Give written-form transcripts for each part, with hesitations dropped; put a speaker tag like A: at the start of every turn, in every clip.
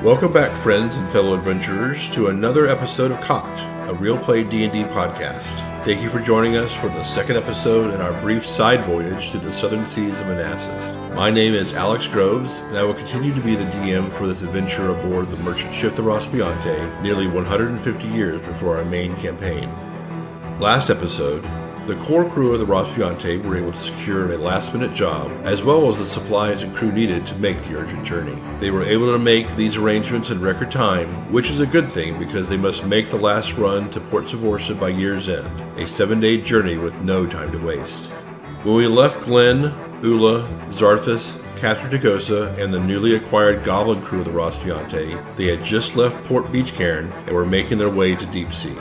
A: Welcome back, friends and fellow adventurers, to another episode of Cocked, a real play D&D podcast. Thank you for joining us for the second episode in our brief side voyage through the southern seas of Manassas. My name is Alex Groves, and I will continue to be the DM for this adventure aboard the merchant ship the Rospiante, nearly 150 years before our main campaign. Last episode, the core crew of the Rospiante were able to secure a last-minute job, as well as the supplies and crew needed to make the urgent journey. They were able to make these arrangements in record time, which is a good thing because they must make the last run to Port Savorsa by year's end, a 7-day journey with no time to waste. When we left Glenn, Ula, Zarthus, Catherine Tagosa, and the newly acquired Goblin crew of the Rospiante, they had just left Port Beachcairn and were making their way to deep sea.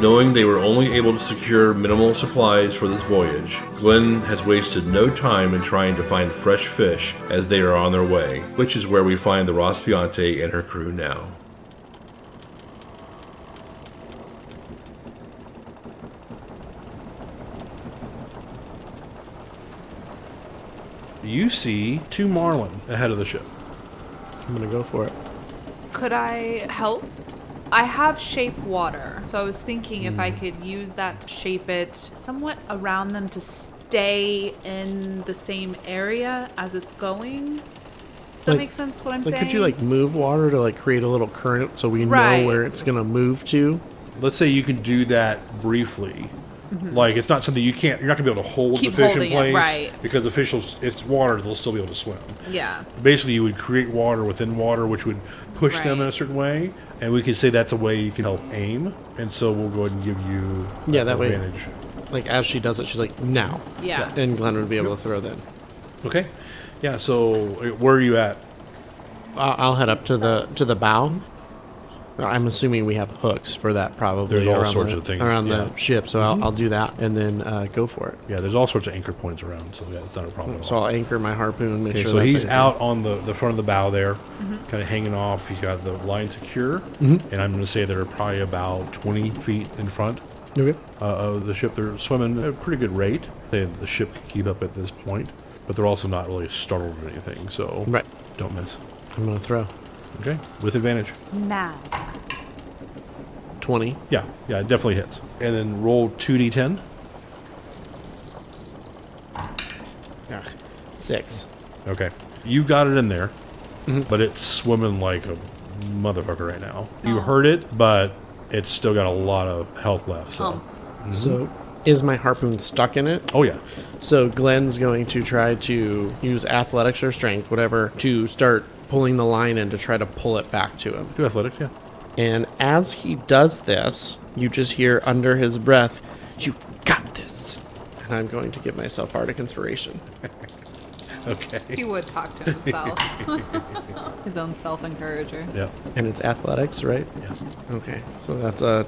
A: Knowing they were only able to secure minimal supplies for this voyage, Glenn has wasted no time in trying to find fresh fish as they are on their way, which is where we find the Rospiante and her crew now.
B: You see 2 marlin ahead of the ship.
C: I'm gonna go for it.
D: Could I help? I have shape water, so I was thinking if I could use that to shape it somewhat around them to stay in the same area as it's going. Does that make sense what I'm saying?
C: Could you move water to create a little current so we
D: Right.
C: know where it's gonna move to?
B: Let's say you can do that briefly. It's not something you're not going to be able to hold
D: Keep
B: the fish in
D: holding it,
B: place.
D: right.
B: Because the fish, it's water, they'll still be able to swim.
D: Yeah.
B: Basically, you would create water within water, which would push them in
D: Right.
B: a certain way. And we could say that's a way you can help aim. And so we'll go ahead and give you
C: that way.
B: advantage.
C: As she does it, she's like, now.
D: Yeah.
C: And Glenn would be able to throw then.
B: Okay. Yeah, so where are you at?
C: I'll head up to the bow. I'm assuming we have hooks for that probably.
B: There's all
C: around
B: sorts of things,
C: around
B: yeah.
C: the ship, so I'll do that and then go for it.
B: Yeah, there's all sorts of anchor points around, so yeah, it's not a problem at all.
C: So I'll anchor my harpoon, make
B: Okay,
C: sure
B: so
C: that's
B: he's
C: anchored.
B: out on the front of the bow there, kind of hanging off. He's got the line secure, and I'm going to say they're probably about 20 feet in front
C: Okay.
B: of the ship. They're swimming at a pretty good rate. The ship can keep up at this point, but they're also not really startled or anything, so
C: Right.
B: don't miss.
C: I'm going to throw.
B: Okay, with advantage.
D: Now.
C: 20.
B: Yeah, it definitely hits. And then roll 2d10.
C: 6.
B: Okay, you got it in there, but it's swimming like a motherfucker right now. You heard it, but it's still got a lot of health left. So,
C: So is my harpoon stuck in it?
B: oh yeah,
C: So Glenn's going to try to use athletics or strength, whatever, to start pulling the line in to try to pull it back to him.
B: do athletics. Yeah.
C: And as he does this, you just hear under his breath, "You've got this." And I'm going to give myself Bardic Inspiration.
B: Okay.
D: He would talk to himself. His own self-encourager.
B: Yeah.
C: And it's athletics, right?
B: Yeah.
C: Okay, so that's a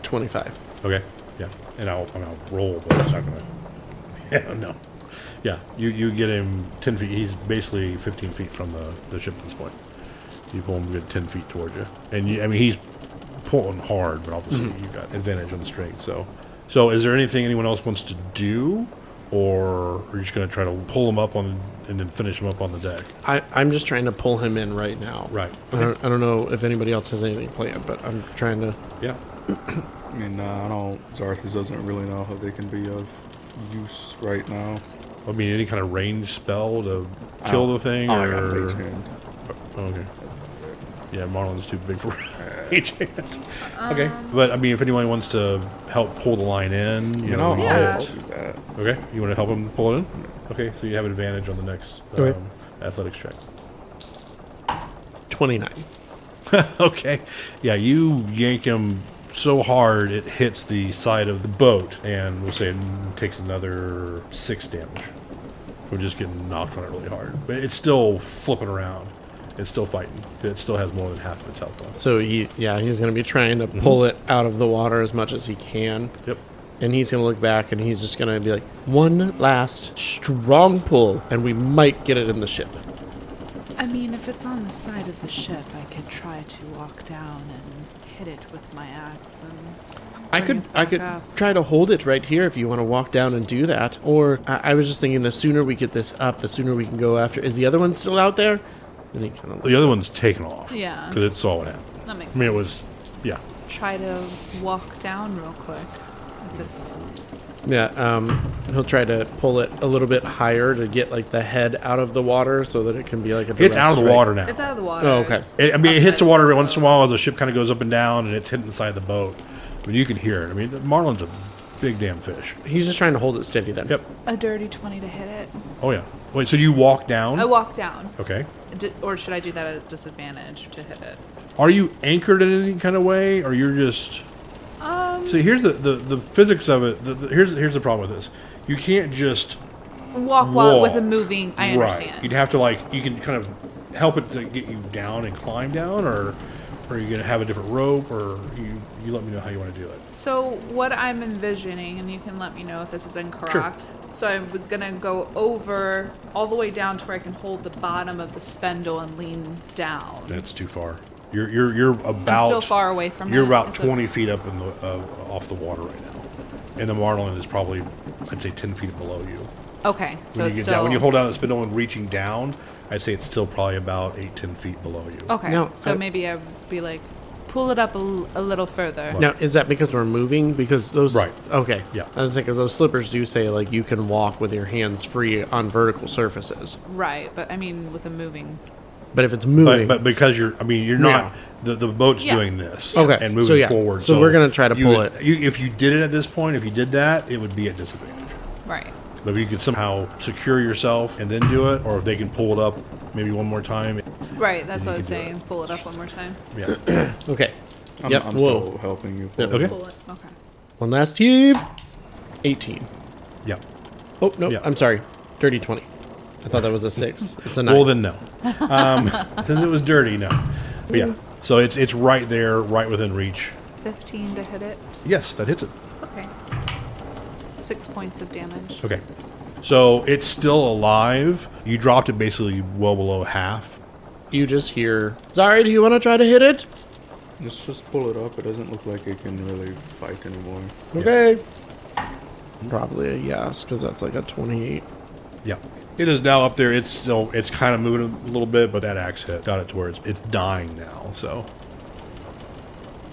C: 25.
B: Okay. Yeah. And I'll roll, but it's not gonna. Yeah. No. Yeah. You get him 10 feet. He's basically 15 feet from the ship at this point. You pull him a good 10 feet towards you, and he's pulling hard, but obviously you got advantage on the strength. So is there anything anyone else wants to do, or are you just going to try to pull him up on and then finish him up on the deck?
C: I'm just trying to pull him in right now.
B: Right.
C: I don't know if anybody else has anything planned, but I'm trying to...
B: Yeah.
E: I mean, I don't. Zarthus doesn't really know how they can be of use right now.
B: I mean, any kind of range spell to kill the thing,
E: I got
B: or
E: Mage Hand.
B: okay. Yeah, Marlon's too big for Mage Hand. Okay, but I mean, if anyone wants to help pull the line in, you know,
D: Yeah.
E: I'll do that.
B: okay, you want to help him pull it in? Okay, so you have an advantage on the next
C: Okay.
B: athletics check.
C: 29.
B: Okay, yeah, you yank him so hard it hits the side of the boat, and we'll say it takes another 6 damage. We're just getting knocked on it really hard, but it's still flipping around. It's still fighting. It still has more than half of its health left.
C: So he's going to be trying to pull it out of the water as much as he can.
B: Yep.
C: And he's going to look back and he's just going to be like, one last strong pull, and we might get it in the ship.
D: I mean, if it's on the side of the ship, I could try to walk down and hit it with my axe and
C: I
D: Bring
C: could
D: it back
C: I could
D: up.
C: try to hold it right here if you want to walk down and do that. Or I was just thinking the sooner we get this up, the sooner we can go after. Is the other one still out there? And he kind of
B: The other one's taken off.
D: Yeah.
B: Because it saw what happened.
D: That makes
B: I mean,
D: sense.
B: it was, yeah.
D: Try to walk down real quick. If it's
C: he'll try to pull it a little bit higher to get like the head out of the water so that it can be like a
B: It's
C: direct
B: out of the
C: strike.
B: water now.
D: It's out of the water.
C: Oh, okay.
B: It hits the water every once in a while as the ship kind of goes up and down, and it's hitting the side of the boat. But you can hear it. I mean, the marlin's a big damn fish.
C: He's just trying to hold it steady then.
B: Yep.
D: A dirty 20 to hit it.
B: Oh, yeah. Wait, so you walk down?
D: I walk down.
B: Okay.
D: Or should I do that at a disadvantage to hit it?
B: Are you anchored in any kind of way, or you're just... See, here's the physics of it. Here's the problem with this. You can't just
D: Walk while with a moving. I understand.
B: Right. You'd have to you can kind of help it to get you down and climb down, or are you gonna have a different rope, or you let me know how you want to do it.
D: So what I'm envisioning, and you can let me know if this is incorrect. So I was gonna go over all the way down to where I can hold the bottom of the spindle and lean down.
B: That's too far. You're about
D: I'm still far away from
B: You're
D: it.
B: about
D: Is it-
B: 20 feet up in the off the water right now, and the marlin is probably, I'd say, 10 feet below you.
D: Okay, so
B: When
D: it's
B: you get
D: still
B: down, when you hold down the spindle and reaching down, I'd say it's still probably about 8-10 feet below you.
D: okay.
C: No,
D: So maybe I'd be like, pull it up a little further.
C: Now, is that because we're moving? Because those...
B: Right.
C: Okay.
B: Yeah.
C: I was thinking, those slippers do say, like, you can walk with your hands free on vertical surfaces.
D: Right, but I mean with a moving.
C: But if it's moving...
B: But because you're not the boat's
D: Yeah.
B: doing this,
C: Okay.
B: and moving
C: So, yeah.
B: forward.
C: So we're gonna try to
B: you
C: pull
B: would-
C: it.
B: if you did it at this point, if you did that, it would be at disadvantage.
D: Right.
B: But if you could somehow secure yourself and then do it, or if they can pull it up maybe one more time,
D: Right, that's
B: You
D: what I was
B: can do
D: saying. Pull it up one more time.
B: yeah.
C: Okay.
E: I'm
C: Yep.
E: I'm
C: Whoa.
E: still helping you.
C: Yep.
B: Okay.
D: Pull it. Okay.
C: One last heave. 18.
B: Yeah.
C: Oh, no.
B: Yeah.
C: I'm sorry. Dirty 20. I thought that was a 6. It's a 9.
B: Well, then no. Since it was dirty, no. But yeah. So it's right there, right within reach.
D: 15 to hit it.
B: Yes, that hits it.
D: Okay. 6 points of damage.
B: Okay. So it's still alive. You dropped it basically well below half.
C: You just hear, sorry, do you want to try to hit it?
E: Let's just pull it up. It doesn't look like it can really fight anymore.
C: Okay. Probably a yes, because that's like a 28.
B: Yeah. It is now up there. It's kind of moving a little bit, but that axe hit got it to where it's dying now. So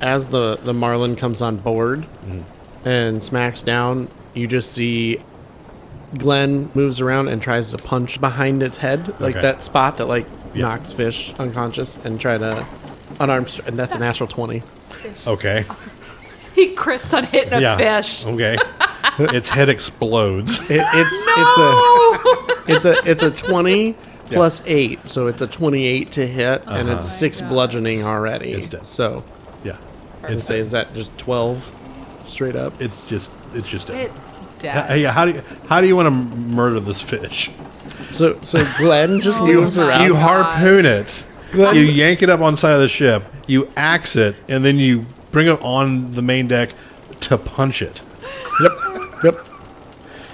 C: As the marlin comes on board and smacks down, you just see Glenn moves around and tries to punch behind its head, like
B: Okay.
C: that spot that
B: Yeah.
C: knocks fish unconscious, and try to unarmed, and that's a natural 20.
B: okay.
D: He crits on hitting a
B: Yeah.
D: fish.
B: Okay. Its head explodes.
C: It's a 20 plus 8, so it's a 28 to hit, and it's 6
D: God.
C: bludgeoning already.
B: It's dead.
C: So
B: Yeah.
C: I'd say, is that just 12 straight up?
B: It's just dead.
D: It's dead.
B: Hey, how do you want to murder this fish?
C: So Glenn just moves around.
B: You harpoon it. You yank it up on the side of the ship. You axe it, and then you bring it on the main deck to punch it.
C: Yep.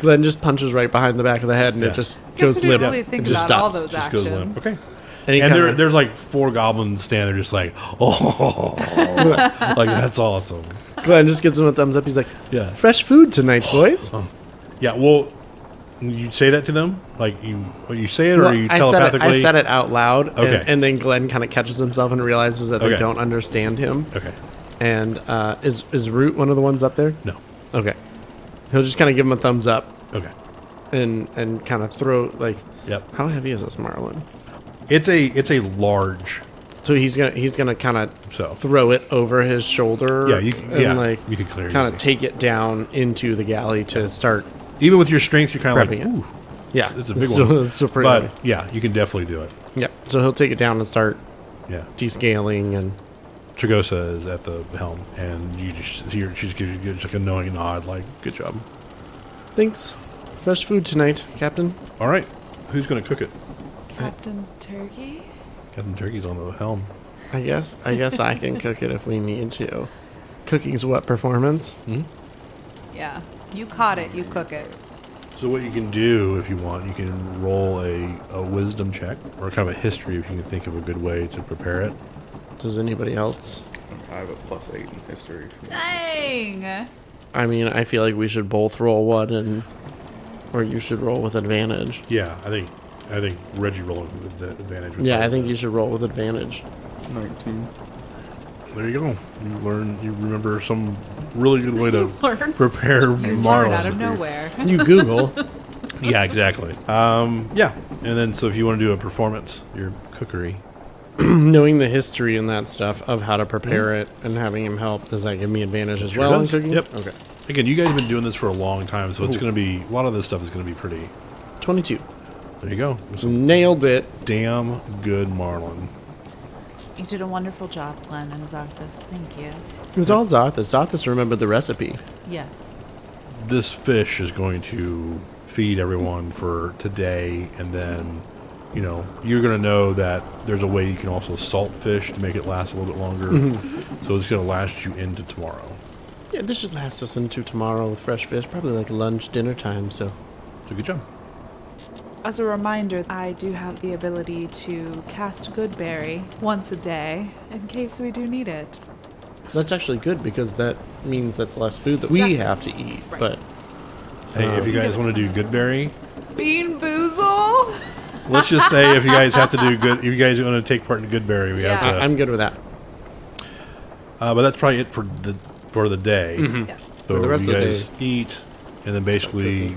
C: Glenn just punches right behind the back of the head, and
B: Yeah.
C: it just
D: Guess
C: goes
D: we didn't
C: limp.
D: really think
C: It just
D: about all
C: stops.
D: those
B: Just goes
D: actions.
B: limp. Okay.
C: And he
B: And
C: kinda-
B: there's like 4 goblins standing there, just like, oh, like that's awesome.
C: Glenn just gives him a thumbs up. He's like,
B: Yeah.
C: fresh food tonight, boys.
B: Yeah. Well, you say that to them, like you say it, or
C: Well,
B: you
C: I
B: telepathically.
C: said it out loud,
B: Okay.
C: and then Glenn kind of catches himself and realizes that they
B: Okay.
C: don't understand him.
B: Okay.
C: And is Root one of the ones up there?
B: No.
C: Okay. He'll just kind of give him a thumbs up
B: Okay.
C: and kind of throw, like,
B: Yep.
C: how heavy is this marlin?
B: It's a large.
C: So he's gonna kind of
B: So.
C: throw it over his shoulder.
B: Yeah, you can-
C: and
B: yeah,
C: like
B: you can clear it
C: kind of
B: easy.
C: take it down into the galley to start
B: Even with your strength, you're kind of
C: prepping
B: like,
C: it.
B: ooh,
C: Yeah,
B: it's a big
C: still,
B: one.
C: it's still pretty
B: But
C: heavy.
B: yeah, you can definitely do it.
C: Yeah, so he'll take it down and start
B: Yeah.
C: descaling and.
B: Trigosa is at the helm, and you just hear she just gives you just like a knowing nod, like, good job.
C: Thanks. Fresh food tonight, Captain.
B: All right, who's going to cook it?
D: Captain Turkey?
B: Captain Turkey's on the helm.
C: I guess I can cook it if we need to. Cooking's what performance?
D: Yeah. You caught it. You cook it.
B: So what you can do, if you want, you can roll a wisdom check, or kind of a history, if you can think of a good way to prepare it.
C: Does anybody else?
E: I have a +8 in history.
D: Dang.
C: I mean, I feel like we should both roll one, or you should roll with advantage.
B: Yeah, I think I think Reggie rolling with the advantage.
C: Yeah, I think you should roll with advantage.
E: 19.
B: There you go. You remember some really good way to
D: Learn.
B: prepare
D: You learn
B: marls.
D: out of nowhere.
C: You Google.
B: Yeah, exactly. Yeah, and then so if you want to do a performance, your cookery.
C: Knowing the history and that stuff of how to prepare it and having him help, does that give me advantage as well in
B: does.
C: cooking?
B: Yep.
C: Okay.
B: Again, you guys have been doing this for a long time, so it's going to be a lot of this stuff is going to be pretty.
C: 22.
B: There you go.
C: Nailed it.
B: Damn good marlin.
D: You did a wonderful job, Glenn and Zarthus. Thank you.
C: It was all Zarthus. Zarthus remembered the recipe.
D: Yes.
B: This fish is going to feed everyone for today, and then, you know, you're going to know that there's a way you can also salt fish to make it last a little bit longer. So it's going to last you into tomorrow.
C: Yeah, this should last us into tomorrow with fresh fish. Probably like lunch, dinner time, so.
B: So good job.
D: As a reminder, I do have the ability to cast Goodberry once a day in case we do need it.
C: That's actually good because that means that's less food that we
D: Exactly.
C: have to eat.
D: Right.
C: But
B: Hey, if you guys want to do Goodberry,
D: Bean Boozle?
B: let's just say if you guys have to do good, if you guys want to take part in Goodberry, we have
D: Yeah.
B: to.
C: I'm good with that.
B: But that's probably it for the day.
D: Yeah.
B: So
C: For the rest
B: you
C: of the
B: guys eat, and then basically,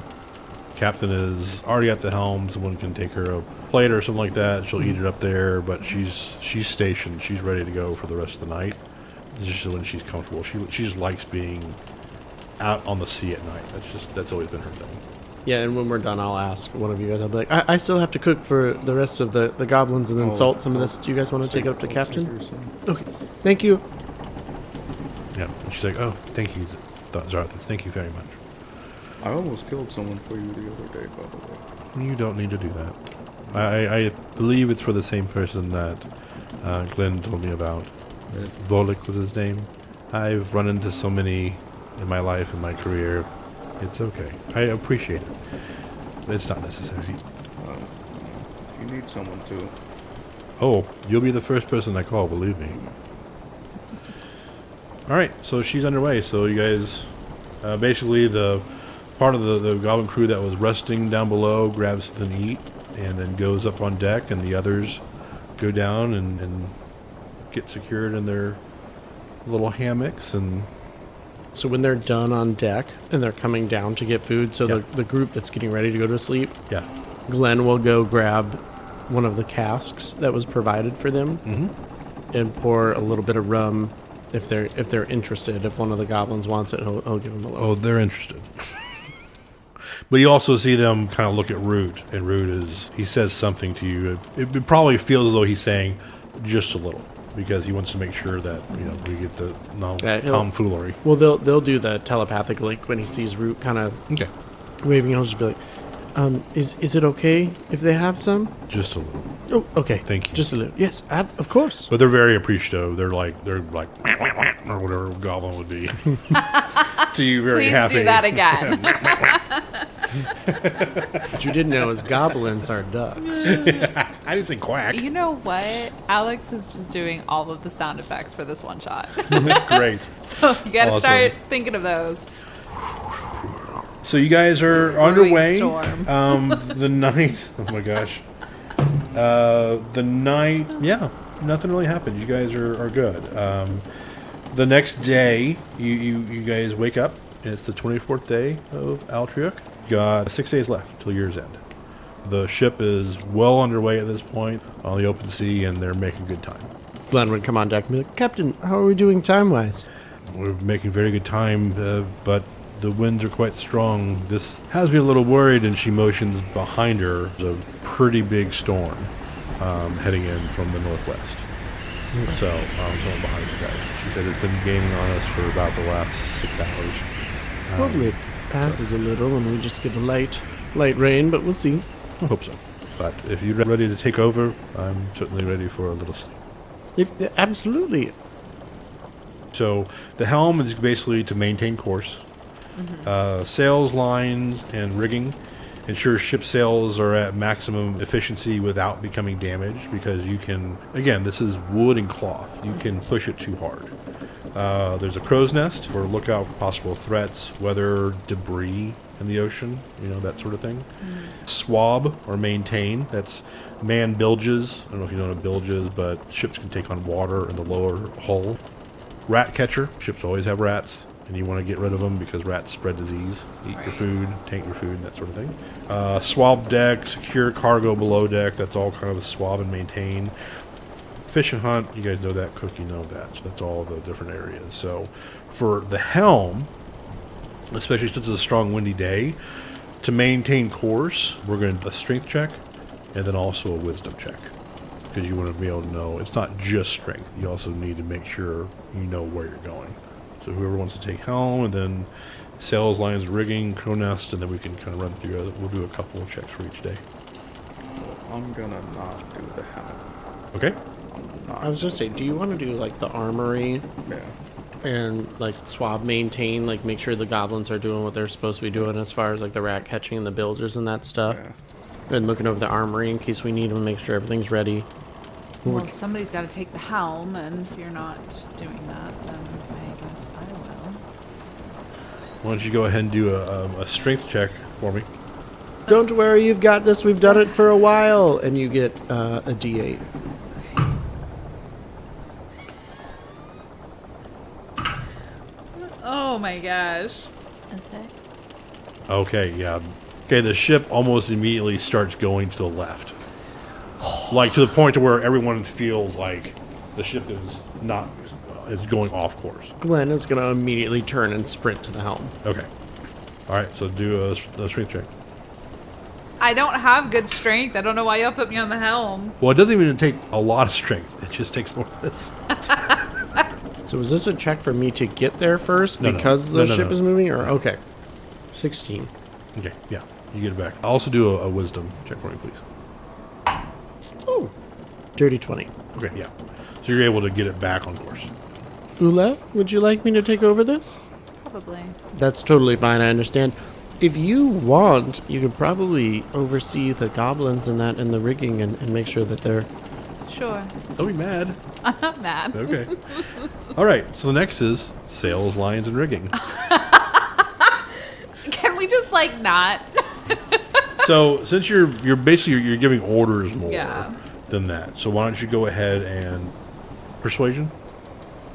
B: Captain is already at the helm. Someone can take her a plate or something like that. She'll eat it up there, but she's stationed. She's ready to go for the rest of the night. It's just when she's comfortable. She just likes being out on the sea at night. That's always been her thing.
C: Yeah, and when we're done, I'll ask one of you guys. I'll be like, I still have to cook for the rest of the goblins and then salt some of this. Do you guys want to take it up to Captain? Okay. Thank you.
B: Yeah. And she's like, "Oh, thank you, Zarthus. Thank you very much."
E: I almost killed someone for you the other day, by the way.
B: You don't need to do that. I believe it's for the same person that Glenn told me about. Volek was his name. I've run into so many in my life and my career. It's okay. I appreciate it. But it's not necessary.
E: If you need someone to.
B: Oh, you'll be the first person I call, believe me. Alright, so she's underway. So you guys, basically the part of the goblin crew that was resting down below grabs something to eat and then goes up on deck, and the others go down and get secured in their little hammocks. And
C: So when they're done on deck and they're coming down to get food, so
B: Yeah.
C: the group that's getting ready to go to sleep,
B: yeah,
C: Glenn will go grab one of the casks that was provided for them and pour a little bit of rum if they're interested. If one of the goblins wants it, he'll give them a little.
B: oh, they're interested. But you also see them kind of look at Root, and Root he says something to you. It probably feels as though he's saying just a little, because he wants to make sure that, you know, we get the tomfoolery.
C: Well, they'll do the telepathic link when he sees Root kind of
B: Okay.
C: waving. He'll just be like, "Is it okay if they have some?"
B: Just a little.
C: Oh, okay.
B: Thank you.
C: Just a little. Yes, of course.
B: But they're very appreciative. They're like or whatever a goblin would be. To you, very
D: Please
B: happy.
D: do that again.
C: What you didn't know is goblins are ducks.
B: I didn't say quack.
D: You know what? Alex is just doing all of the sound effects for this one shot.
B: Great.
D: So you gotta
B: Awesome.
D: start thinking of those.
B: So you guys are
D: Brewing
B: underway.
D: storm.
B: The night. Oh my gosh. The night. Yeah, nothing really happened. You guys are good. The next day, you guys wake up. And it's the 24th day of Altriuk. You got 6 days left till year's end. The ship is well underway at this point on the open sea, and they're making good time.
C: Glenn would come on deck and be like, "Captain, how are we doing time-wise?"
B: We're making very good time, but the winds are quite strong. This has me a little worried, and she motions behind her. There's a pretty big storm heading in from the northwest. So, someone behind you guys. She said it's been gaining on us for about the last 6 hours.
C: Hopefully it passes a little and we just get a light rain, but we'll see.
B: I hope so. But if you're ready to take over, I'm certainly ready for a little sleep.
C: Absolutely.
B: So the helm is basically to maintain course. Sails, lines, and rigging ensure ship sails are at maximum efficiency without becoming damaged, because you can, again, this is wood and cloth. You can push it too hard. There's a crow's nest for lookout for possible threats, weather, debris, in the ocean, that sort of thing. Swab or maintain, that's man bilges. I don't know if you know what a bilge is, but ships can take on water in the lower hull. Rat catcher, ships always have rats, and you want to get rid of them because rats spread disease. Eat your food, taint your food, that sort of thing. Swab deck, secure cargo below deck, that's all kind of a swab and maintain. Fish and hunt, you guys know that. Cook, you know that. So that's all the different areas. So for the helm, especially since it's a strong windy day, to maintain course, we're going to do a strength check and then also a wisdom check. Because you want to be able to know, it's not just strength. You also need to make sure you know where you're going. So whoever wants to take helm, and then sails, lines, rigging, crow nest, and then we can kind of run through it. We'll do a couple of checks for each day.
E: I'm gonna not do the helm.
B: Okay?
C: I was just saying, do you want to do like the armory
E: Yeah.
C: and like swab maintain, like make sure the goblins are doing what they're supposed to be doing as far as like the rat catching and the bilgers and that stuff?
E: Yeah.
C: And looking over the armory in case we need them, make sure everything's ready.
D: Well, somebody's got to take the helm, and if you're not doing that, then I guess I will.
B: Why don't you go ahead and do a strength check for me?
C: Don't worry, you've got this. We've done it for a while. And you get a D8.
D: Oh my gosh. A 6.
B: Okay, yeah. Okay, the ship almost immediately starts going to the left. Like to the point to where everyone feels like the ship is going off course.
C: Glenn is going to immediately turn and sprint to the helm.
B: Okay. All right, so do a strength check.
D: I don't have good strength. I don't know why y'all put me on the helm.
B: Well, it doesn't even take a lot of strength. It just takes more of this.
C: So is this a check for me to get there first
B: No,
C: because
B: no.
C: the ship is moving? Or okay. 16.
B: Okay, yeah, you get it back. I'll also do a wisdom check for me, please.
C: Oh. Dirty 20.
B: Okay, yeah. So you're able to get it back on course.
C: Ula, would you like me to take over this?
D: Probably.
C: That's totally fine, I understand. If you want, you could probably oversee the goblins and that and the rigging and make sure that they're...
D: Sure.
B: Don't be mad.
D: I'm not mad.
B: Okay. All right, so the next is sails, lines, and rigging.
D: Can we just like not?
B: So since you're basically you're giving orders more
D: Yeah.
B: than that, so why don't you go ahead and persuasion?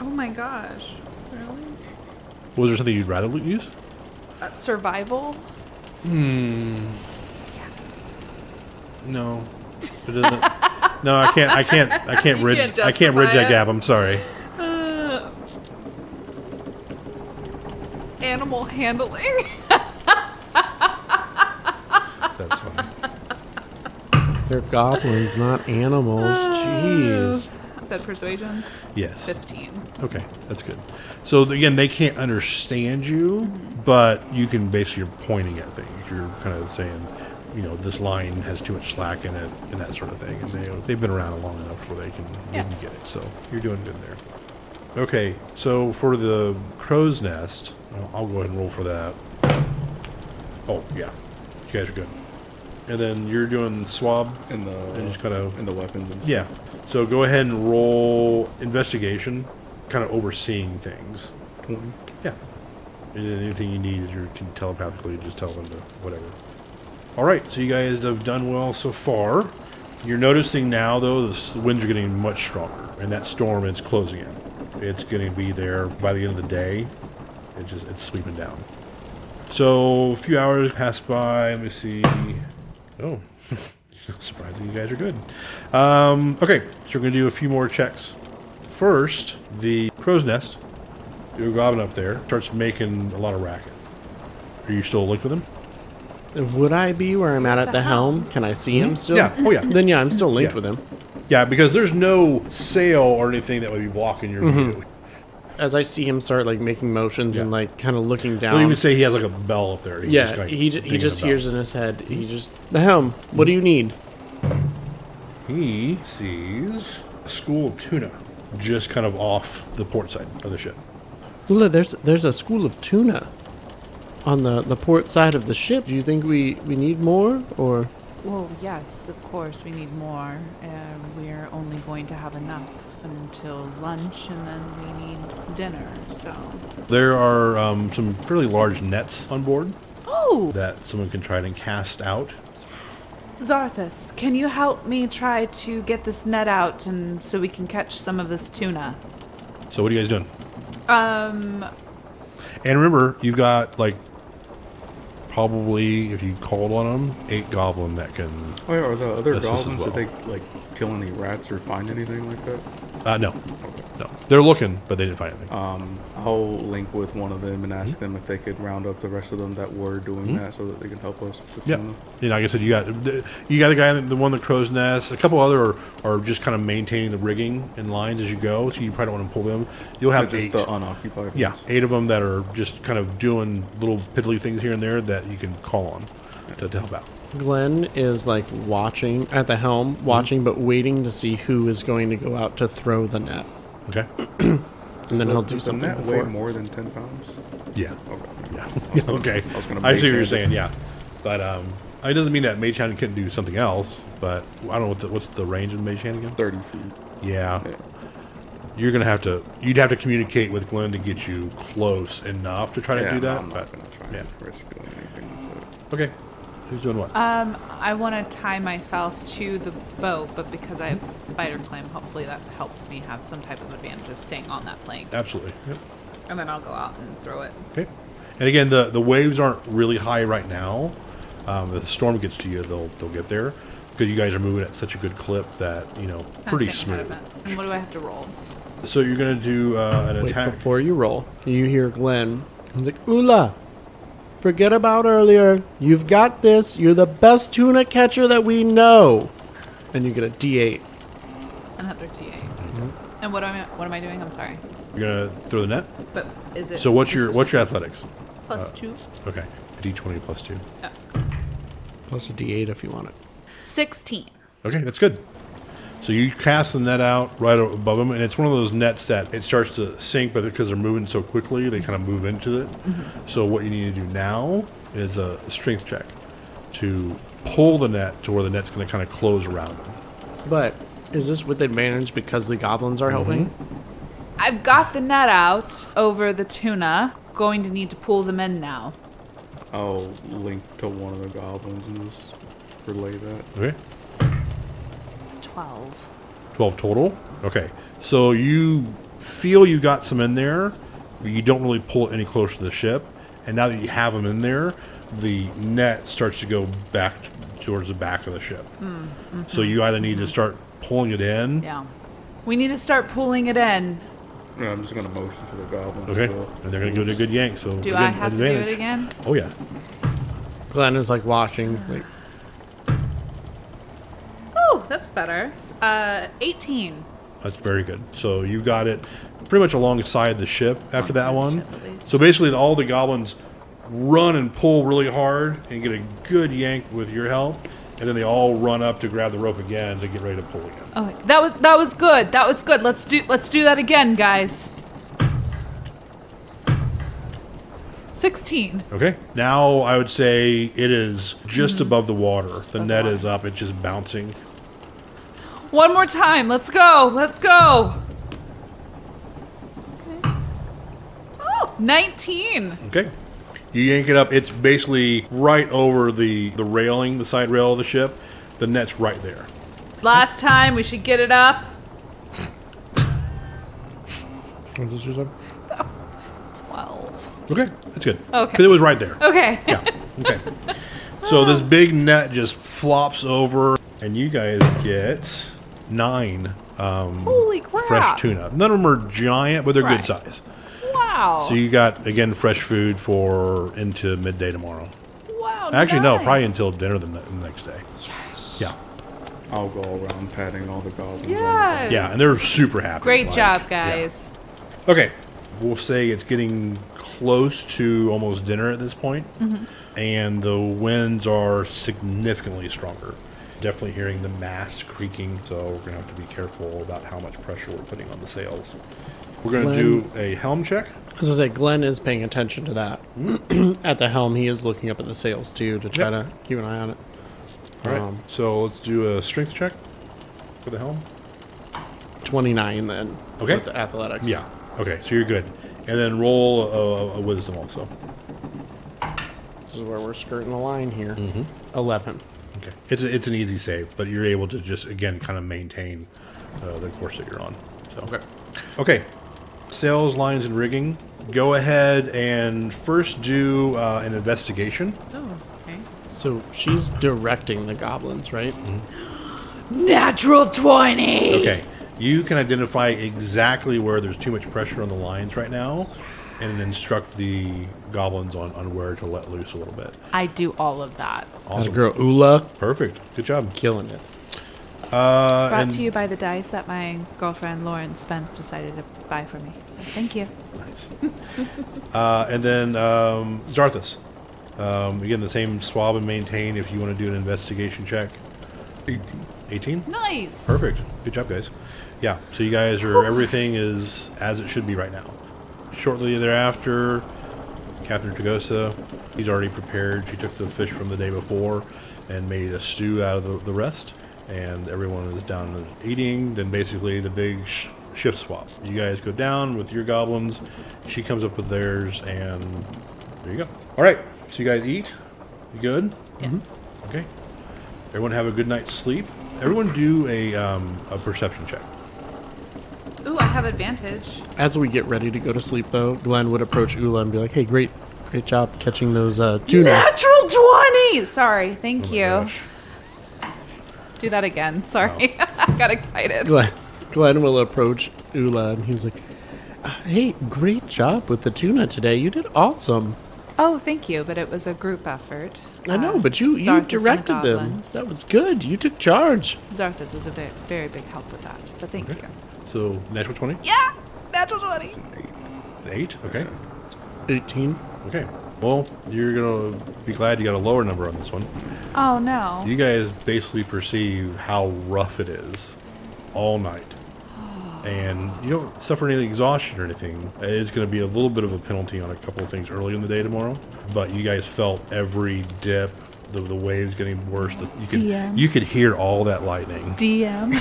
D: Oh my gosh. Really?
B: Was there something you'd rather use?
D: Survival?
B: No. It doesn't. No, I can't
D: You
B: bridge.
D: can't
B: I can't bridge
D: justify
B: that
D: it?
B: gap. I'm sorry.
D: Animal handling?
B: That's fine.
C: They're goblins, not animals. Jeez.
D: That persuasion?
B: Yes.
D: 15.
B: Okay, that's good. So again, they can't understand you, but you can basically you're pointing at things. You're kind of saying, this line has too much slack in it, and that sort of thing. And they've been around long enough where they can get it. So you're doing good there. Okay, so for the crow's nest, I'll go ahead and roll for that. Oh yeah, you guys are good. And then you're doing swab
E: And
B: just kind of
E: the weapons and stuff.
B: yeah. So go ahead and roll investigation, kind of overseeing things. Yeah. And then anything you need, you can telepathically just tell them to whatever. All right. So you guys have done well so far. You're noticing now, though, the winds are getting much stronger, and that storm is closing in. It's going to be there by the end of the day. It's sweeping down. So a few hours pass by. Let me see. Oh. Surprising, you guys are good. Okay, so we're going to do a few more checks. First, the crow's nest. Your goblin up there starts making a lot of racket. Are you still linked with him?
C: Would I be where I'm at the helm? Can I see him still?
B: Yeah. Oh, yeah.
C: Then yeah, I'm still linked
B: Yeah.
C: with him.
B: Yeah, because there's no sail or anything that would be blocking your view.
C: As I see him start like making motions and like kind of looking down.
B: We'll even say he has like a bell up there.
C: yeah,
B: just, like,
C: he
B: dinging
C: just
B: the bell.
C: hears in his head. The helm. What do you need?
B: He sees a school of tuna just kind of off the port side of the ship.
C: Ula, there's a school of tuna on the port side of the ship. Do you think we need more or?
D: Well, yes, of course, we need more. We're only going to have enough until lunch, and then we need dinner, so...
B: There are some fairly large nets on board.
D: Oh,
B: that someone can try and cast out.
D: Zarthus, can you help me try to get this net out and so we can catch some of this tuna?
B: So what are you guys doing?
D: Um,
B: And remember, you've got, like, probably, if you called on them, 8 goblin that can...
E: Oh, yeah, are the other
B: That's just as
E: goblins,
B: well.
E: did they, like, kill any rats or find anything like that?
B: No. No. They're looking, but they didn't find anything.
E: I'll link with one of them and ask them if they could round up the rest of them that were doing that so that they can help us.
B: Yeah. You know, like I said, you got the guy, the one that crow's nest. A couple other are just kind of maintaining the rigging in lines as you go, so you probably don't want to pull them. You'll have
E: just
B: 8.
E: the unoccupied ones.
B: Yeah, 8 of them that are just kind of doing little piddly things here and there that you can call on to help out.
C: Glenn is like watching at the helm, watching but waiting to see who is going to go out to throw the net.
B: Okay.
C: And then he'll do
E: Does the
C: something
E: net weigh
C: before.
E: more than 10 pounds?
B: Yeah.
E: Okay.
B: Yeah. Yeah, okay.
E: I was gonna
B: I see what you're
E: change it.
B: saying. Yeah, but it doesn't mean that Mage Hand couldn't do something else. But I don't know what's the range of Mage Hand again.
E: 30 feet.
B: Yeah.
E: Yeah.
B: You're gonna have to. You'd have to communicate with Glenn to get you close enough to try to do that.
E: I'm
B: but
E: not going to try
B: yeah.
E: and risk doing anything with it.
B: Okay. Who's doing what?
D: I want to tie myself to the boat, but because I have spider climb, hopefully that helps me have some type of advantage of staying on that plank.
B: Absolutely. Yep.
D: And then I'll go out and throw it.
B: Okay. And again, the waves aren't really high right now. If the storm gets to you, they'll get there because you guys are moving at such a good clip that pretty
D: Staying ahead
B: smooth.
D: of it. And what do I have to roll?
B: So you're gonna do an
C: Wait,
B: attack.
C: before you roll, you hear Glenn. He's like, Ula, forget about earlier. You've got this. You're the best tuna catcher that we know. And you get a D8.
D: Another D8. And what am I doing? I'm sorry.
B: You're gonna throw the net.
D: But is it?
B: So what's
D: this
B: your
D: is
B: athletics?
D: plus 2?
B: Okay, D20 plus 2.
D: Yeah.
C: Plus a D8 if you want it.
D: 16.
B: Okay, that's good. So you cast the net out right above them, and it's one of those nets that it starts to sink, but because they're moving so quickly, they kind of move into it. So what you need to do now is a strength check to pull the net to where the net's going to kind of close around them.
C: But is this with advantage because the goblins are helping?
D: I've got the net out over the tuna. Going to need to pull them in now.
E: I'll link to one of the goblins and just relay that.
B: Okay,
D: 12.
B: 12 total. Okay, so you feel you got some in there, but you don't really pull it any closer to the ship. And now that you have them in there, the net starts to go back towards the back of the ship. So you either need to start pulling it in.
D: Yeah. We need to start pulling it in.
E: Yeah, I'm just going to motion to the goblins.
B: Okay,
E: so-
B: and they're going to go to a good yank. So
D: Do
B: again,
D: I have to do
B: advantage.
D: it again?
B: Oh yeah.
C: Glenn is like watching. Like,
D: Oh, that's better. 18.
B: That's very good. So you got it pretty much alongside the ship after that
D: Alongside
B: one.
D: the ship, at least.
B: So basically, all the goblins run and pull really hard and get a good yank with your help, and then they all run up to grab the rope again to get ready to pull again.
D: Okay, that was good. That was good. Let's do that again, guys. 16.
B: Okay. Now I would say it is just above the water. The net is up. It's just bouncing.
D: One more time. Let's go. Let's go. Okay. Oh, 19.
B: Okay. You yank it up. It's basically right over the railing, the side rail of the ship. The net's right there.
D: Last time, we should get it up.
C: what's this you said?
D: 12.
B: Okay. That's good.
D: Okay.
B: Because it was right there.
D: Okay.
B: Yeah. Okay. So this big net just flops over, and you guys get 9
D: Holy crap.
B: fresh tuna. None of them are giant, but they're
D: Right.
B: good size.
D: Wow.
B: So you got, again, fresh food for into midday tomorrow.
D: Wow.
B: Actually, no,
D: nice.
B: probably until dinner the next day.
D: Yes.
B: Yeah.
E: I'll go around patting all the goblins
D: Yes.
B: Yeah, and they're super happy.
D: Great
B: Like,
D: job,
B: yeah.
D: guys.
B: Okay. We'll say it's getting close to almost dinner at this point. And the winds are significantly stronger. Definitely hearing the mast creaking, so we're going to have to be careful about how much pressure we're putting on the sails. We're going to do a helm check.
C: I was going to say, Glenn is paying attention to that. At the helm, he is looking up at the sails, too, to try to keep an eye on it.
B: All right. So let's do a strength check for the helm.
C: 29, then.
B: Okay.
C: With the athletics.
B: Yeah. Okay, so you're good. And then roll a wisdom also.
C: This is where we're skirting the line here. 11.
B: Okay. It's an easy save, but you're able to just, again, kind of maintain the course that you're on. So. Okay. Sails, lines, and rigging. Go ahead and first do an investigation.
D: Oh, okay.
C: So she's directing the goblins, right?
D: Natural 20!
B: Okay. You can identify exactly where there's too much pressure on the lines right now and instruct the goblins on where to let loose a little bit.
D: I do all of that.
C: As a girl, Ula,
B: Perfect. Good job.
C: killing it.
D: Brought to you by the dice that my girlfriend Lauren Spence decided to buy for me. So thank you.
B: Nice. And then Zarthus. Again, the same swab and maintain if you want to do an investigation check. 18?
D: Nice.
B: Perfect. Good job, guys. Yeah, so you guys are, everything is as it should be right now. Shortly thereafter, Captain Tagosa, he's already prepared. She took the fish from the day before and made a stew out of the rest. And everyone is down eating. Then basically the big shift swap. You guys go down with your goblins. She comes up with theirs, and there you go. All right, so you guys eat. You good?
D: Yes.
B: Okay. Everyone have a good night's sleep. Everyone do a perception check.
D: Ooh, I have advantage.
C: As we get ready to go to sleep, though, Glenn would approach Ula and be like, "Hey, great job catching those tuna."
D: Natural 20! Sorry, thank you.
B: Gosh.
D: Do that again. Sorry. I got excited.
C: Glenn will approach Ula and he's like, "Hey, great job with the tuna today. You did awesome."
D: Oh, thank you, but it was a group effort.
C: I know, but you
D: Zarthus and
C: directed them.
D: goblins.
C: That was good. You took charge.
D: Zarthus was a very, very big help with that, but thank you.
B: So, natural 20?
D: Yeah! Natural 20!
E: It's an 8.
B: An 8? Okay.
C: 18.
B: Okay. Well, you're going to be glad you got a lower number on this one.
D: Oh, no.
B: You guys basically perceive how rough it is all night. And you don't suffer any exhaustion or anything. It's going to be a little bit of a penalty on a couple of things early in the day tomorrow. But you guys felt every dip, the waves getting worse. You could hear all that lightning.
D: DM.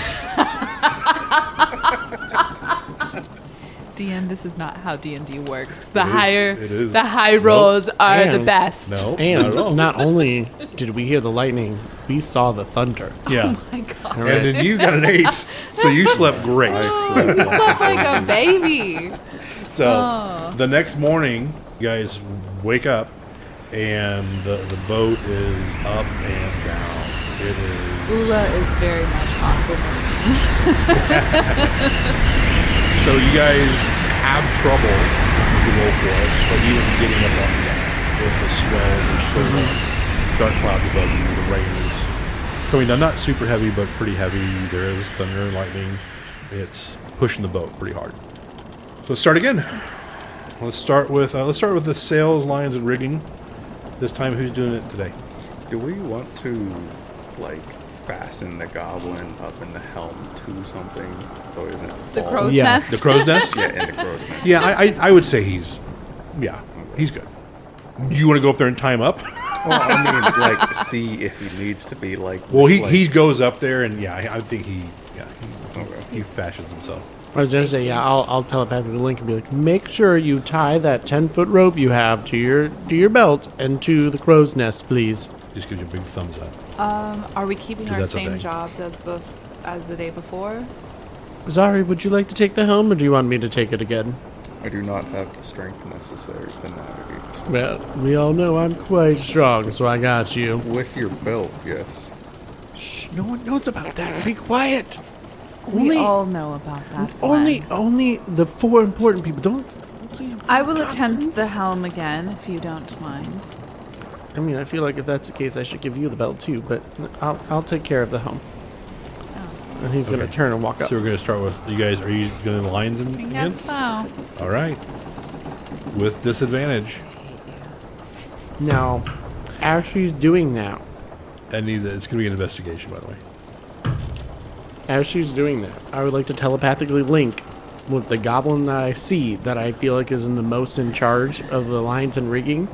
D: DM, this is not how D&D works. The high rolls are
C: And-
D: the best.
B: No, not at
C: And
B: all.
C: not only did we hear the lightning, we saw the thunder.
B: Yeah.
D: My God.
B: And then you got an 8, so you slept great.
D: You slept like a baby.
B: So the next morning, you guys wake up, and the boat is up and down. It is.
D: Ula is very much on the
B: So you guys have trouble with the roll for it, but even getting up on with the swells are so dark clouds above you. The rain is coming down, not super heavy, but pretty heavy. There is thunder and lightning. It's pushing the boat pretty hard. So let's start again. Let's start with the sails, lines, and rigging. This time, who's doing it today?
E: Do we want to, like, fasten the goblin up in the helm to something so it doesn't fall?
D: The crow's
C: Yeah.
D: nest.
B: The crow's nest?
E: Yeah, in the crow's nest.
B: Yeah, I would say he's good. You want to go up there and tie him up?
E: Well, I mean, like, see if he needs to be, like...
B: Well, he
E: like,
B: goes up there, and I think he
E: Okay.
B: he fashions himself.
C: I was going to say, I'll telepathically link and be like, make sure you tie that 10-foot rope you have to your belt and to the crow's nest, please.
B: Just gives you a big thumbs up.
D: Are we keeping
B: So
D: our
B: that's a
D: same
B: thing.
D: jobs as the day before?
C: Zari, would you like to take the helm, or do you want me to take it again?
E: I do not have the strength necessary to navigate this.
C: Well, we all know I'm quite strong, so I got you.
E: With your belt, yes.
C: Shh, no one knows about that. Be quiet.
D: We all know about that.
C: Only the 4 important people. Don't say it.
D: I will attempt the helm again, if you don't mind.
C: I mean, I feel like if that's the case, I should give you the belt too. But I'll take care of the helm.
D: Oh.
C: And he's gonna turn and walk up.
B: So we're going to start with you guys. Are you going to the lines
D: I
B: again?
D: guess so.
B: All right. With disadvantage.
C: Now, as she's doing that,
B: And it's going to be an investigation, by the way.
C: as she's doing that, I would like to telepathically link with the goblin that I see that I feel like is in the most in charge of the lines and rigging.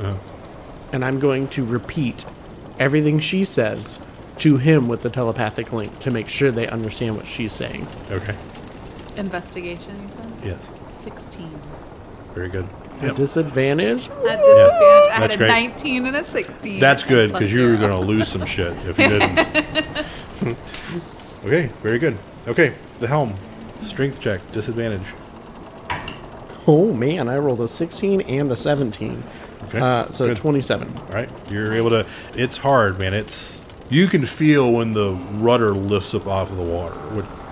C: And I'm going to repeat everything she says to him with the telepathic link to make sure they understand what she's saying.
B: Okay.
D: Investigation, you said?
B: Yes.
D: 16.
B: Very good.
C: A disadvantage?
D: At disadvantage, I had
B: that's
D: a
B: great.
D: 19 and a 16.
B: That's good,
D: Plus
B: because you were
D: 0.
B: going to lose some shit if you didn't. Okay, very good. Okay, the helm. Strength check, disadvantage.
C: Oh, man, I rolled a 16 and a 17.
B: Okay,
C: So
B: good.
C: 27.
B: All right, you're able to. It's hard, man. You can feel when the rudder lifts up off of the water.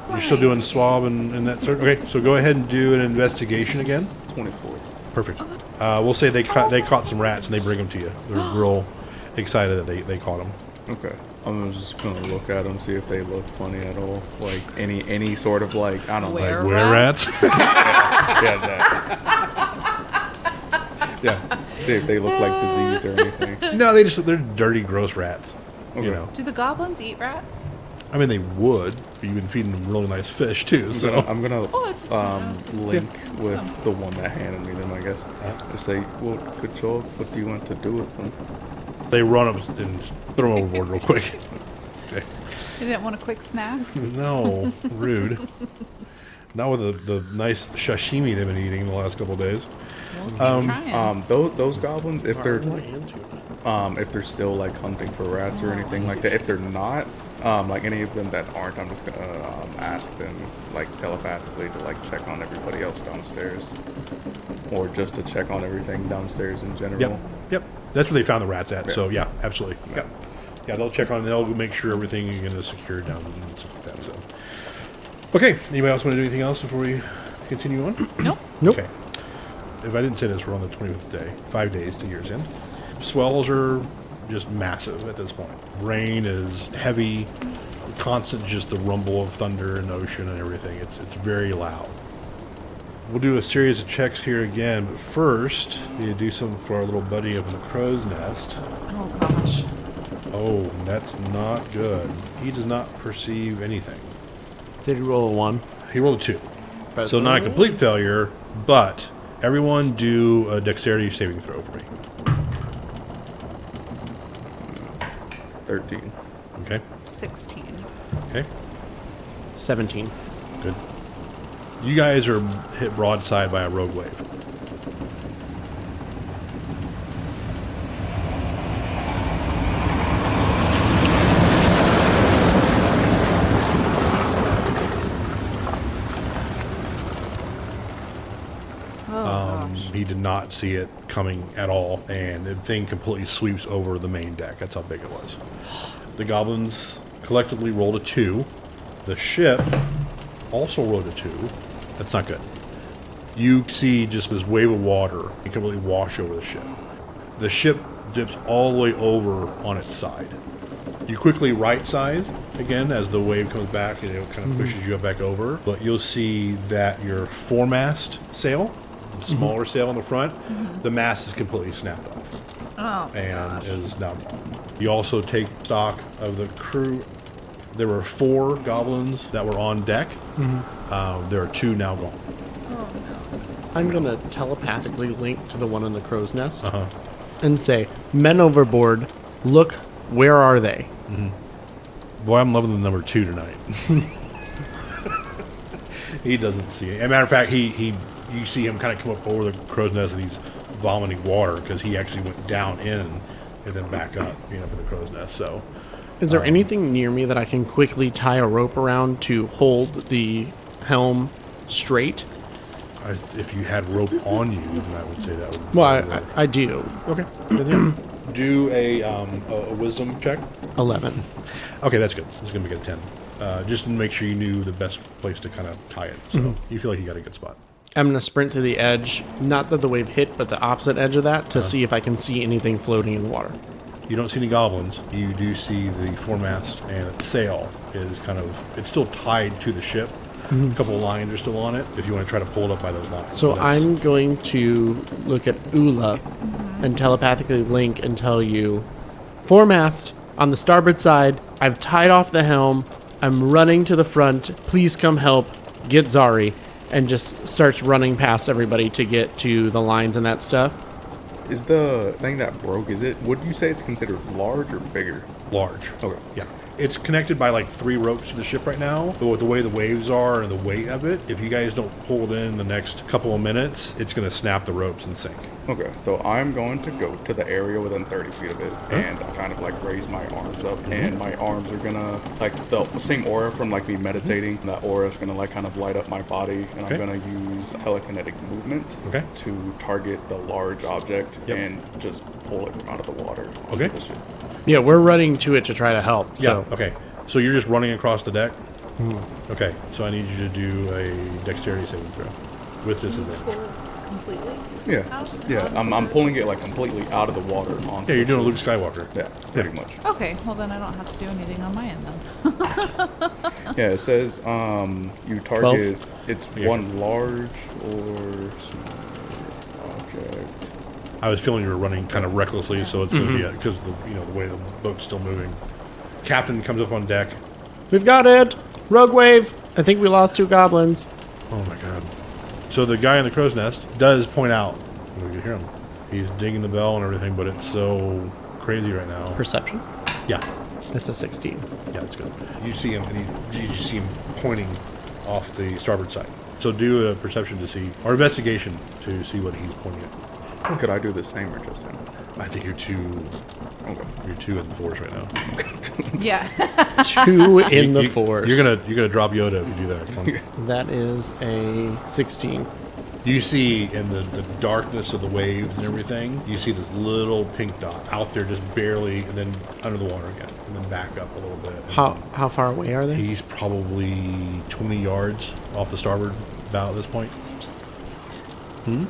B: You're still doing swab and that sort. Okay, so go ahead and do an investigation again.
E: 24.
B: Perfect. We'll say they caught some rats and they bring them to you. They're real excited that they caught them.
E: Okay. I'm just gonna look at them, see if they look funny at all. Like any sort of like, I don't know.
D: Where?
E: Like,
B: Were rats?
E: yeah, that. Yeah. See if they look like diseased or anything.
B: No, they're dirty, gross rats.
E: Okay.
B: You know,
D: Do the goblins eat rats?
B: I mean they would, but you've been feeding them really nice fish too. So
E: I'm gonna
D: Oh,
E: link with the one that handed me them, I guess. Just say, well, good job. What do you want to do with them?
B: they run up and throw them overboard real quick. Okay.
D: You didn't want a quick snack?
B: No, rude. Not with the nice sashimi they've been eating the last couple of days.
D: Well, keep trying.
E: Those goblins, if they're still like hunting for rats or anything like that, if they're not, like any of them that aren't, I'm just gonna ask them like telepathically to like check on everybody else downstairs, or just to check on everything downstairs in general.
B: Yep. That's where they found the rats at. So yeah, absolutely. Yep. Yeah, they'll check on. They'll make sure everything is secure down and stuff like that. So, okay. Anybody else want to do anything else before we continue on?
D: Nope.
C: Nope.
B: Okay. If I didn't say this, we're on the 25th day. 5 days to year's end. Swells are just massive at this point. Rain is heavy, constant, just the rumble of thunder in the ocean and everything. It's very loud. We'll do a series of checks here again, but first, we do something for our little buddy up in the crow's nest.
D: Oh, gosh.
B: Oh, that's not good. He does not perceive anything.
C: Did you roll a 1?
B: He rolled a 2. So not a complete failure, but everyone do a dexterity saving throw for me.
E: 13.
B: Okay.
D: 16.
B: Okay.
C: 17.
B: Good. You guys are hit broadside by a rogue wave. He did not see it coming at all, and the thing completely sweeps over the main deck. That's how big it was. The goblins collectively rolled a 2. The ship also rolled a 2. That's not good. You see just this wave of water completely wash over the ship. The ship dips all the way over on its side. You quickly right size again as the wave comes back and it kind of pushes you back over. But you'll see that your foremast sail, the smaller sail on the front, the mast is completely snapped off
D: Oh,
B: and is now gone. You also take stock of the crew. There were 4 goblins that were on deck. There are 2 now gone.
C: I'm going to telepathically link to the one in the crow's nest and say, men overboard, look, where are they?
B: Boy, I'm loving the number 2 tonight. He doesn't see it. As a matter of fact, you see him kind of come up over the crow's nest and he's vomiting water because he actually went down in and then back up, up in the crow's nest. So,
C: Is there anything near me that I can quickly tie a rope around to hold the helm straight?
B: if you had rope on you, then I would say that would.
C: Well, I do.
B: Okay. Then do a wisdom check.
C: 11.
B: Okay, that's good. It's going to be a 10. Just to make sure you knew the best place to kind of tie it. So you feel like you got a good spot.
C: I'm going to sprint to the edge, not that the wave hit, but the opposite edge of that, to see if I can see anything floating in the water.
B: You don't see any goblins. You do see the foremast and its sail is it's still tied to the ship. A couple of lines are still on it if you want to try to pull it up by those lines.
C: So I'm going to look at Ula and telepathically link and tell you, foremast on the starboard side, I've tied off the helm, I'm running to the front, please come help, get Zari, and just starts running past everybody to get to the lines and that stuff.
E: Is the thing that broke, would you say it's considered large or bigger?
B: Large.
E: Okay.
B: Yeah. It's connected by like 3 ropes to the ship right now, but with the way the waves are and the weight of it, if you guys don't pull it in the next couple of minutes, it's going to snap the ropes and sink.
E: Okay, so I'm going to go to the area within 30 feet of it, and I kind of like raise my arms up, and my arms are gonna, like the same aura from like me meditating, that aura is gonna like kind of light up my body, and I'm gonna use telekinetic movement to target the large object and just pull it from out of the water.
B: Okay.
C: Yeah, we're running to it to try to help. So.
B: Yeah, okay. So you're just running across the deck? Okay, so I need you to do a dexterity saving throw with disadvantage.
D: Pull completely?
E: Yeah, I'm pulling it like completely out of the water. Onto
B: Yeah, you're doing a
E: ship.
B: Luke Skywalker.
E: Yeah, pretty much.
D: Okay, well then I don't have to do anything on my end then.
E: Yeah, it says you target, it's one large or smaller object.
B: I was feeling you were running kind of recklessly, so it's going to be because the way the boat's still moving. Captain comes up on deck.
C: We've got it! Rogue wave! I think we lost 2 goblins.
B: Oh my god. So the guy in the crow's nest does point out, we can hear him, he's dinging the bell and everything, but it's so crazy right now.
C: Perception?
B: Yeah.
C: That's a 16.
B: Yeah, that's good. You see him, and you see him pointing off the starboard side. So do a perception to see, or investigation to see what he's pointing at.
E: Could I do the same or just him?
B: I think you're too in the force right now.
D: Yeah.
C: 2 in the force.
B: You're gonna drop Yoda if you do that. Come on.
C: That is a 16.
B: You see in the darkness of the waves and everything, you see this little pink dot out there just barely, and then under the water again, and then back up a little bit.
C: How far away are they?
B: He's probably 20 yards off the starboard bow at this point.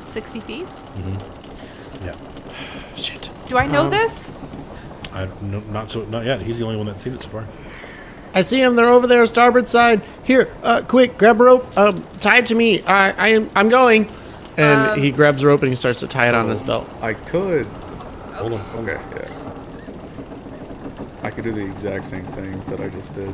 D: 60 feet?
B: Yeah.
C: Shit.
D: Do I know this?
B: Not yet. He's the only one that's seen it so far.
C: I see them. They're over there, starboard side. Here, quick, grab a rope. Tie it to me. I'm going. And he grabs a rope and he starts to tie it on his belt.
E: I could.
B: Hold on.
E: Okay, yeah. I could do the exact same thing that I just did.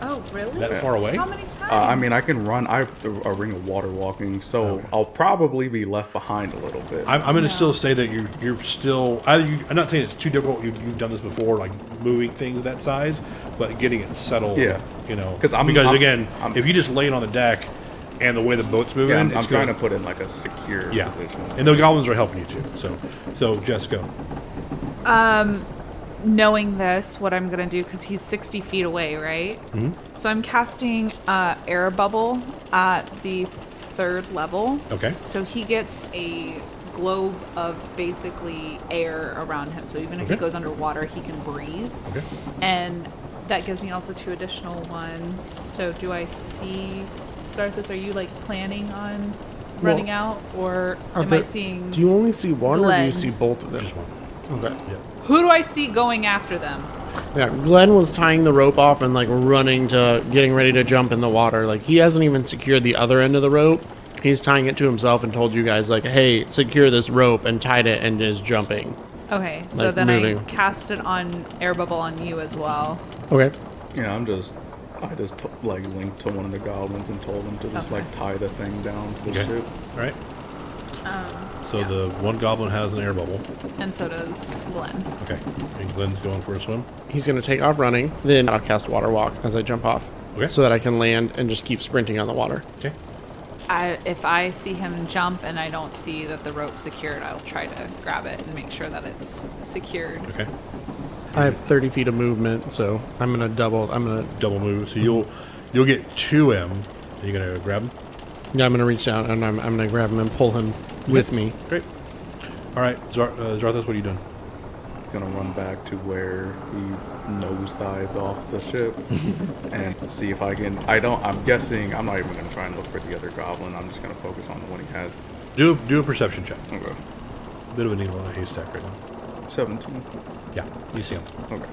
D: Oh, really?
B: That far away?
D: How many times?
E: I mean, I can run. I have a ring of water walking, so I'll probably be left behind a little bit.
B: I'm going to still say that you're still. I'm not saying it's too difficult. You've done this before, like moving things that size, but getting it settled.
E: Yeah.
B: Because
E: I'm
B: if you just lay it on the deck and the way the boat's moving,
E: I'm trying to put in like a secure position.
B: And the goblins are helping you too. So Jess, go.
D: Knowing this, what I'm going to do, because he's 60 feet away, right? Mm-hmm. So I'm casting air bubble at the 3rd level.
B: Okay.
D: So he gets a globe of basically air around him. So even if he goes underwater, he can breathe. Okay. And that gives me also 2 additional ones. So do I see... Zarthus, are you like planning on running out? Or am I seeing...
C: Do you only see one
D: Glenn?
C: or do you see both of them?
B: Just one.
C: Okay.
B: Yeah.
D: Who do I see going after them?
C: Yeah, Glenn was tying the rope off and like running to getting ready to jump in the water. Like he hasn't even secured the other end of the rope. He's tying it to himself and told you guys like, "Hey, secure this rope," and tied it and is jumping.
D: Okay, so
C: Like
D: then
C: moving.
D: I cast it on air bubble on you as well.
C: Okay.
E: Yeah, I just like linked to one of the goblins and told him to just like tie the thing down to the ship.
B: All right. So the one goblin has an air bubble.
D: And so does Glenn.
B: Okay. And Glenn's going for a swim.
C: He's gonna take off running. Then I'll cast water walk as I jump off.
B: Okay.
C: So that I can land and just keep sprinting on the water.
B: Okay.
D: If I see him jump and I don't see that the rope's secured, I'll try to grab it and make sure that it's secured.
B: Okay.
C: I have 30 feet of movement, so I'm gonna double
B: Move. So you'll get to him. And you're gonna grab him.
C: Yeah, I'm gonna reach down and I'm gonna grab him and pull him with me.
B: Great. All right, Zarthus, what are you doing?
E: Gonna run back to where he nosedived off the ship and see if I can. I'm guessing I'm not even gonna try and look for the other goblin. I'm just gonna focus on the one he has.
B: Do a perception check.
E: Okay.
B: Bit of a needle in a haystack right now.
E: 17.
B: Yeah, you see him.
E: Okay.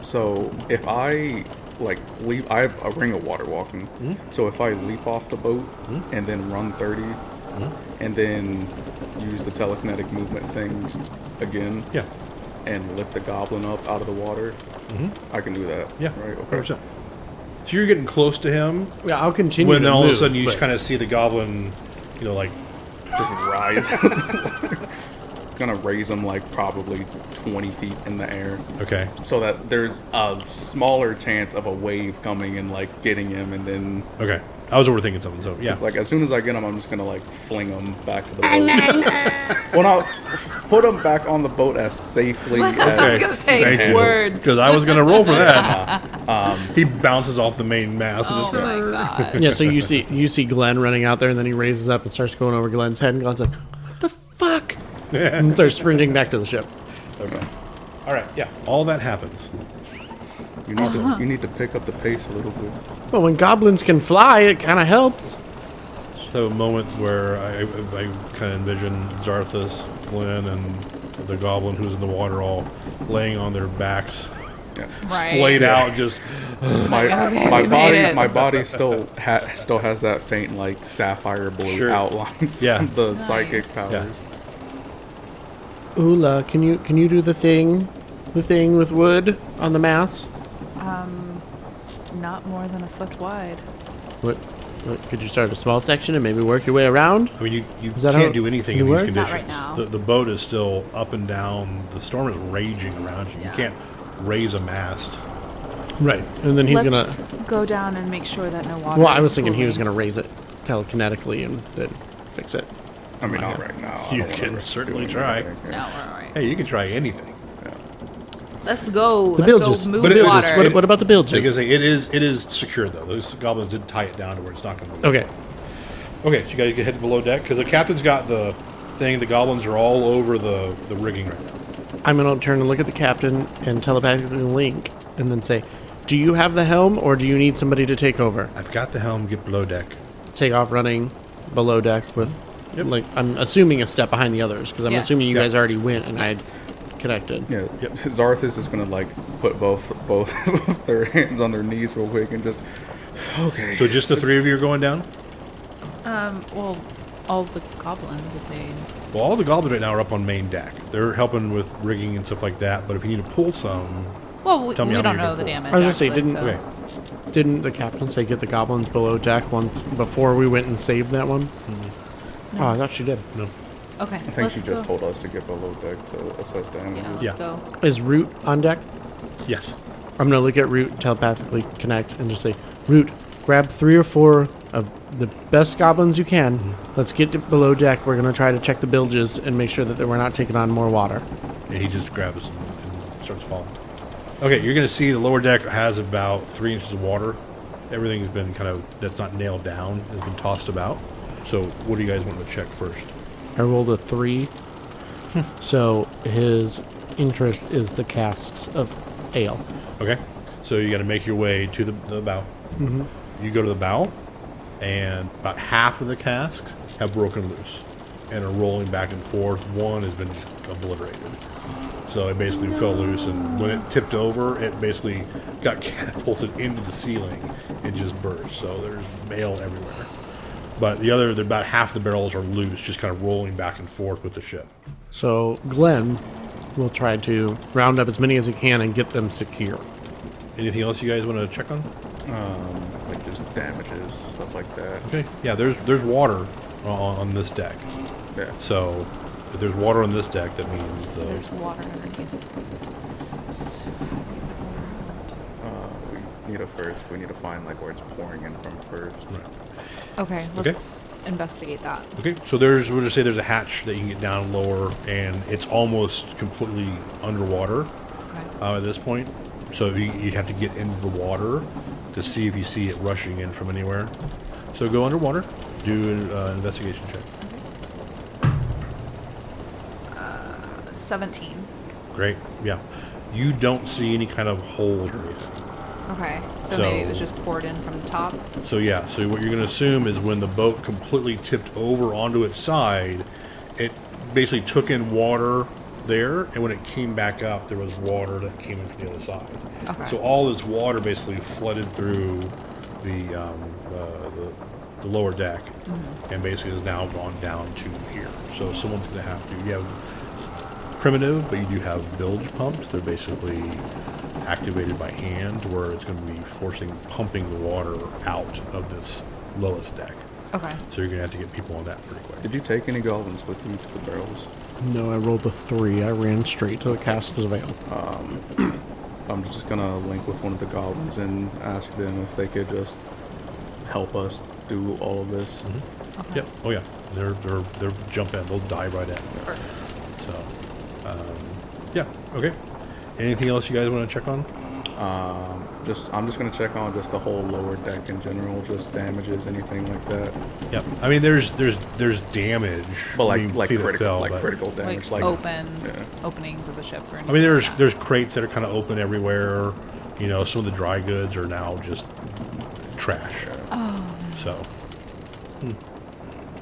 E: So if I like leap, I have a ring of water walking. Mm-hmm. So if I leap off the boat and then run 30 and then use the telekinetic movement thing again, and lift the goblin up out of the water, I can do that.
B: Yeah,
E: right. Okay.
B: 100%. So you're getting close to him.
C: Yeah, I'll continue.
B: When
C: to
B: all
C: move,
B: of a sudden you
C: but-
B: just kind of see the goblin, like
E: Just rise. gonna raise them like probably 20 feet in the air,
B: Okay.
E: so that there's a smaller chance of a wave coming and like getting him, and then
B: Okay. I was overthinking something, so yeah.
E: like as soon as I get them, I'm just gonna like fling them back to the boat. Well, I'll put them back on the boat as safely
D: I was
E: as.
D: gonna say
B: Thank you.
D: words.
B: Because I was going to roll for that. He bounces off the main mast.
D: Oh
B: And
D: my god.
C: Yeah, so you see Glenn running out there, and then he raises up and starts going over Glenn's head, and Glenn's like, "What the fuck?" And starts sprinting back to the ship.
B: Okay. All right. Yeah. All that happens.
E: You need to pick up the pace a little bit.
C: But when goblins can fly, it kind of helps.
B: So a moment where I kind of envision Zarthus, Glenn, and the goblin who's in the water all laying on their backs,
E: Yeah.
D: Right.
B: splayed out, just
E: My body still has that faint like sapphire blue
B: Sure.
E: outline
B: Yeah.
E: from the psychic powers.
B: Yeah.
C: Ula, can you do the thing with wood on the mast?
D: Not more than a foot wide.
C: What could you start a small section and maybe work your way around?
B: I mean, you
C: that how
B: can't do anything
C: it
B: in these
C: work?
B: conditions.
D: Not right now.
B: The boat is still up and down. The storm is raging around you.
D: Yeah.
B: You can't raise a mast.
C: Right, and then he's
D: Let's
C: gonna.
D: go down and make sure that no water.
C: Well, I
D: is
C: was thinking he was
D: pooling.
C: gonna raise it telekinetically and then fix it.
E: I mean, not
C: Okay.
E: right now.
B: You
E: I don't
B: can
E: wanna
B: certainly
E: do
B: try.
E: anything.
D: No, we're all right.
B: Hey, you can try anything.
D: Let's go.
C: The
D: Let's
C: bilges.
D: go move
B: But it was
D: water.
B: just-
C: What about the
B: Like I
C: bilges?
B: say, it is secure though. Those goblins did tie it down to where it's not going to move.
C: Okay,
B: Okay, so you guys get head below deck because the captain's got the thing. The goblins are all over the rigging right now.
C: I'm gonna turn and look at the captain and telepathically link, and then say, "Do you have the helm, or do you need somebody to take over?"
B: I've got the helm. Get below deck.
C: Take off running below deck with, like, I'm assuming a step behind the others because I'm
D: Yes.
C: assuming you
B: Yeah.
C: guys already went and
D: Yes.
C: I connected.
E: Yeah,
B: Yep.
E: Zarthus is gonna like put both their hands on their knees real quick and just okay.
B: So just the three of you are going down.
D: Well, all the goblins, if they.
B: Well, all the goblins right now are up on main deck. They're helping with rigging and stuff like that. But if you need to pull some,
D: Well, we
B: Tell me how
D: don't
B: many
D: know
B: you're
D: the
B: gonna
D: damage.
C: I was gonna say,
D: actually,
C: didn't-
D: so-
B: okay.
C: Didn't the captain say get the goblins below deck once before we went and saved that one? Oh, I thought she did.
B: No.
D: Okay.
E: I think
D: let's
E: she just
D: go.
E: told us to get below deck to assess damages.
D: Yeah, let's
B: Yeah.
D: go.
C: Is Root on deck?
B: Yes.
C: I'm gonna look at Root, telepathically connect, and just say, Root, grab 3 or 4 of the best goblins you can. Let's get to below deck. We're gonna try to check the bilges and make sure that we're not taking on more water.
B: And he just grabs and starts falling. Okay, you're going to see the lower deck has about 3 inches of water. Everything's been kind of, that's not nailed down, has been tossed about. So what do you guys want to check first?
C: I rolled a 3, so his interest is the casks of ale.
B: Okay, so you got to make your way to the bow. Mm-hmm. You go to the bow, and about half of the casks have broken loose and are rolling back and forth. One has been obliterated. So it basically fell loose, and when it tipped over, it basically got catapulted into the ceiling and just burst. So there's ale everywhere. But about half the barrels are loose, just kind of rolling back and forth with the ship.
C: So Glenn will try to round up as many as he can and get them secure.
B: Anything else you guys want to check on?
E: Like just damages, stuff like that.
B: Okay. Yeah, there's water on this deck.
E: Yeah.
B: So if there's water on this deck, that means
D: There's
B: the
D: water underneath.
E: We need to find like where it's pouring in from first.
D: Okay, let's investigate that.
B: okay. So we'll just say there's a hatch that you can get down lower, and it's almost completely underwater
D: Okay.
B: at this point. So you'd have to get into the water to see if you see it rushing in from anywhere. So go underwater, do an investigation check.
D: 17.
B: Great. Yeah. You don't see any kind of holes or anything.
D: Okay, so
B: So-
D: maybe it was just poured in from the top.
B: So yeah, so what you're going to assume is when the boat completely tipped over onto its side, it basically took in water there, and when it came back up, there was water that came in from the other side.
D: Okay.
B: So all this water basically flooded through the lower deck, and basically has now gone down to here. So someone's going to have to. You have primitive, but you do have bilge pumps. They're basically activated by hand, where it's going to be pumping the water out of this lowest deck.
D: Okay.
B: So you're going to have to get people on that pretty quick.
E: Did you take any goblins with you to the barrels?
C: No, I rolled a 3. I ran straight to the casks of ale.
E: I'm just gonna link with one of the goblins and ask them if they could just help us do all of this.
D: Okay.
B: Yep. Oh, yeah. They're jump in. They'll dive right in.
D: Perfect.
B: So, yeah. Okay. Anything else you guys want to check on?
E: I'm just gonna check on just the whole lower deck in general, just damages, anything like that.
B: Yep. I mean, there's damage.
E: But
B: I mean, see the
E: critical damage, like
D: openings of the ship. Or
B: I mean,
D: anything like
B: there's crates that are kind of open everywhere. You know, some of the dry goods are now just trash.
D: Oh.
B: So.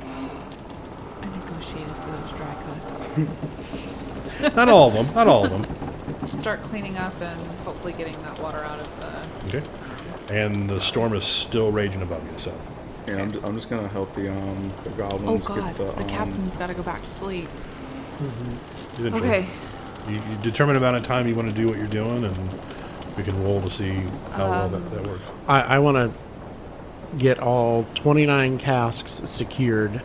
D: I negotiated for those dry goods.
B: Not all of them. Not all of them.
D: Start cleaning up and hopefully getting that water out of the...
B: Okay. And the storm is still raging above you, so.
E: Yeah, I'm just gonna help the
D: Oh
E: goblins
D: god,
E: get
D: the captain's got to go back to sleep.
B: Eventually.
D: Okay.
B: You determine the amount of time you want to do what you're doing, and we can roll to see how well that works.
C: I want to get all 29 casks secured,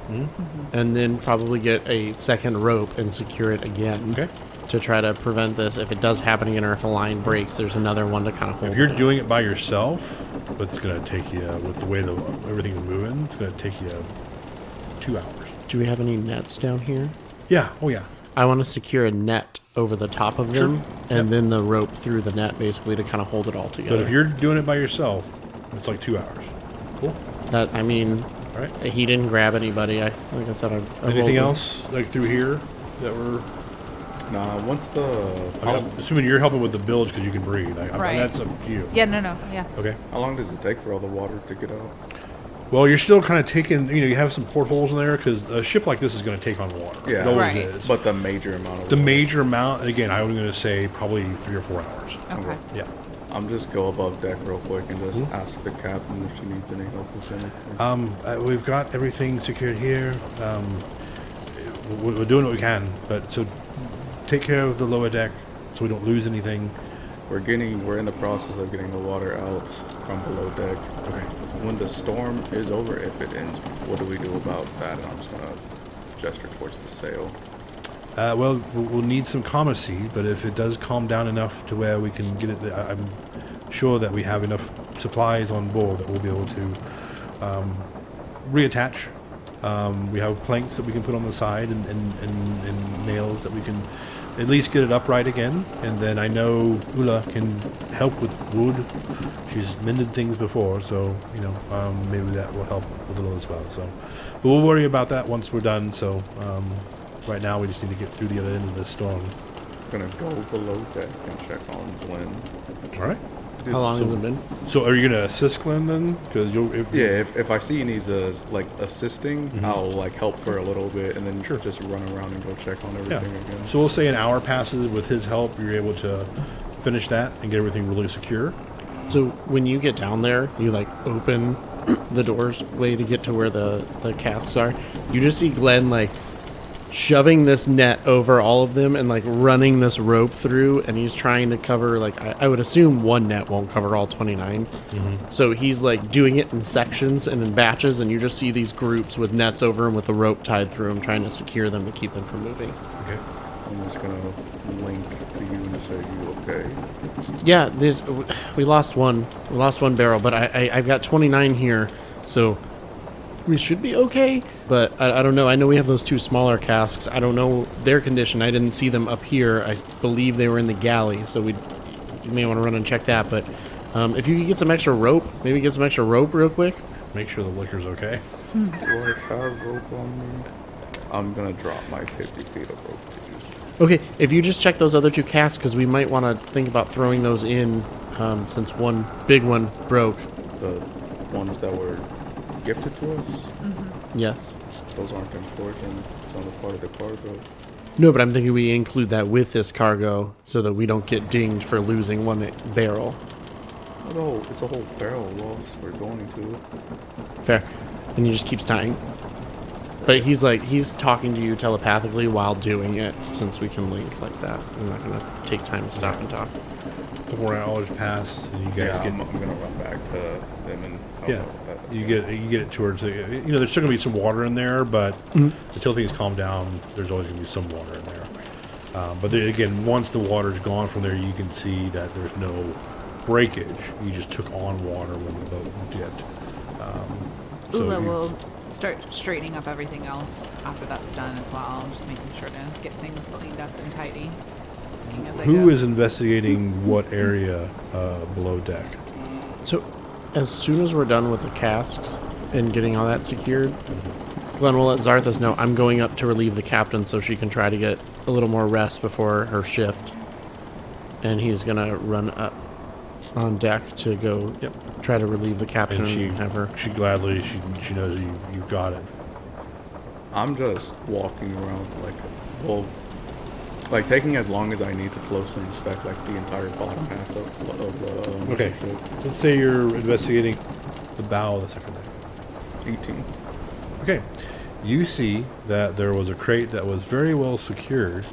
C: and then probably get a second rope and secure it again.
B: Okay.
C: To try to prevent this. If it does happen again, or if a line breaks, there's another one to kind of hold.
B: If you're
C: it.
B: doing it by yourself, it's going to take you, with the way everything's moving, it's going to take you 2 hours.
C: Do we have any nets down here?
B: Yeah. Oh, yeah.
C: I want to secure a net over the top of them, and then the rope through the net, basically, to kind of hold it all together.
B: But if you're doing it by yourself, it's like 2 hours. Cool.
C: That, I mean,
B: All right.
C: he didn't grab anybody. Like I said, I
B: Anything
C: rolled
B: else, like through here, that we're...
E: Nah, once the
B: I'm assuming you're helping with the bilge because you can breathe.
D: Right.
B: That's up to you.
D: Yeah, no, yeah.
B: Okay.
E: how long does it take for all the water to get out?
B: Well, you're still kind of taking, you have some portholes in there because a ship like this is going to take on water.
E: Yeah.
B: It always
D: Right.
B: is.
E: But the major amount of
B: The
E: water.
B: major amount, again, I was going to say probably 3 or 4 hours.
D: Okay.
B: Yeah.
E: I'm just go above deck real quick and just ask the captain if she needs any help with anything.
B: We've got everything secured here. We're doing what we can, but so take care of the lower deck so we don't lose anything.
E: We're in the process of getting the water out from below deck.
B: Okay.
E: When the storm is over, if it ends, what do we do about that? And I'm just gonna gesture towards the sail.
B: Well, we'll need some calmacy, but if it does calm down enough to where we can get it, I'm sure that we have enough supplies on board that we'll be able to reattach. We have planks that we can put on the side and nails that we can at least get it upright again. And then I know Ula can help with wood. She's mended things before, so maybe that will help a little as well. So, but we'll worry about that once we're done. So right now we just need to get through the other end of this storm.
E: I'm gonna go below deck and check on Glenn.
B: All right.
C: How long has it been?
B: So are you gonna assist Glenn then? Because
E: If I see he needs assisting, I'll help for a little bit and then just run around and go check on everything again.
B: So we'll say an hour passes with his help. You're able to finish that and get everything really secure.
C: So when you get down there, you open the doors way to get to where the casks are. You just see Glenn shoving this net over all of them and running this rope through, and he's trying to cover I would assume one net won't cover all 29. So he's doing it in sections and in batches, and you just see these groups with nets over him with the rope tied through them, trying to secure them to keep them from moving.
B: Okay.
E: I'm just gonna link to you and say, "You okay?"
C: Yeah, we lost one barrel, but I've got 29 here, so we should be okay. But I don't know. I know we have those 2 smaller casks. I don't know their condition. I didn't see them up here. I believe they were in the galley, so you may want to run and check that. But if you could get some extra rope, maybe get some extra rope real quick.
B: Make sure the liquor's okay.
E: Do I have rope on me? I'm gonna drop my 50 feet of rope to you.
C: Okay, if you just check those other 2 casks, because we might want to think about throwing those in, since one big one broke.
E: The ones that were gifted to us?
C: Yes.
E: Those aren't important. It's on the part of the cargo.
C: No, but I'm thinking we include that with this cargo so that we don't get dinged for losing one barrel.
E: No, it's a whole barrel loss we're going to.
C: Fair. And he just keeps tying. But he's talking to you telepathically while doing it, since we can link like that. I'm not going to take time to stop and talk.
B: couple more hours pass, and you guys
E: Yeah,
B: get.
E: I'm gonna run back to them and help
B: Yeah,
E: out with that.
B: you get it towards there's still gonna be some water in there, but until things calm down, there's always gonna be some water in there. But then again, once the water's gone from there, you can see that there's no breakage. You just took on water when the boat dipped.
D: Ula
B: you-
D: will start straightening up everything else after that's done as well. Just making sure to get things cleaned up and tidy. As I
B: Who
D: go.
B: is investigating what area below deck?
C: So, as soon as we're done with the casks and getting all that secured, Glenn will let Zarthus know I'm going up to relieve the captain so she can try to get a little more rest before her shift. And he's going to run up on deck to go try to relieve the captain
B: And
C: and have her.
B: she gladly she knows you've got it.
E: I'm just walking around like taking as long as I need to closely inspect like the entire bottom half of the
B: Okay,
E: ship.
B: let's say you're investigating the bow of the second deck.
E: 18.
B: Okay, you see that there was a crate that was very well secured,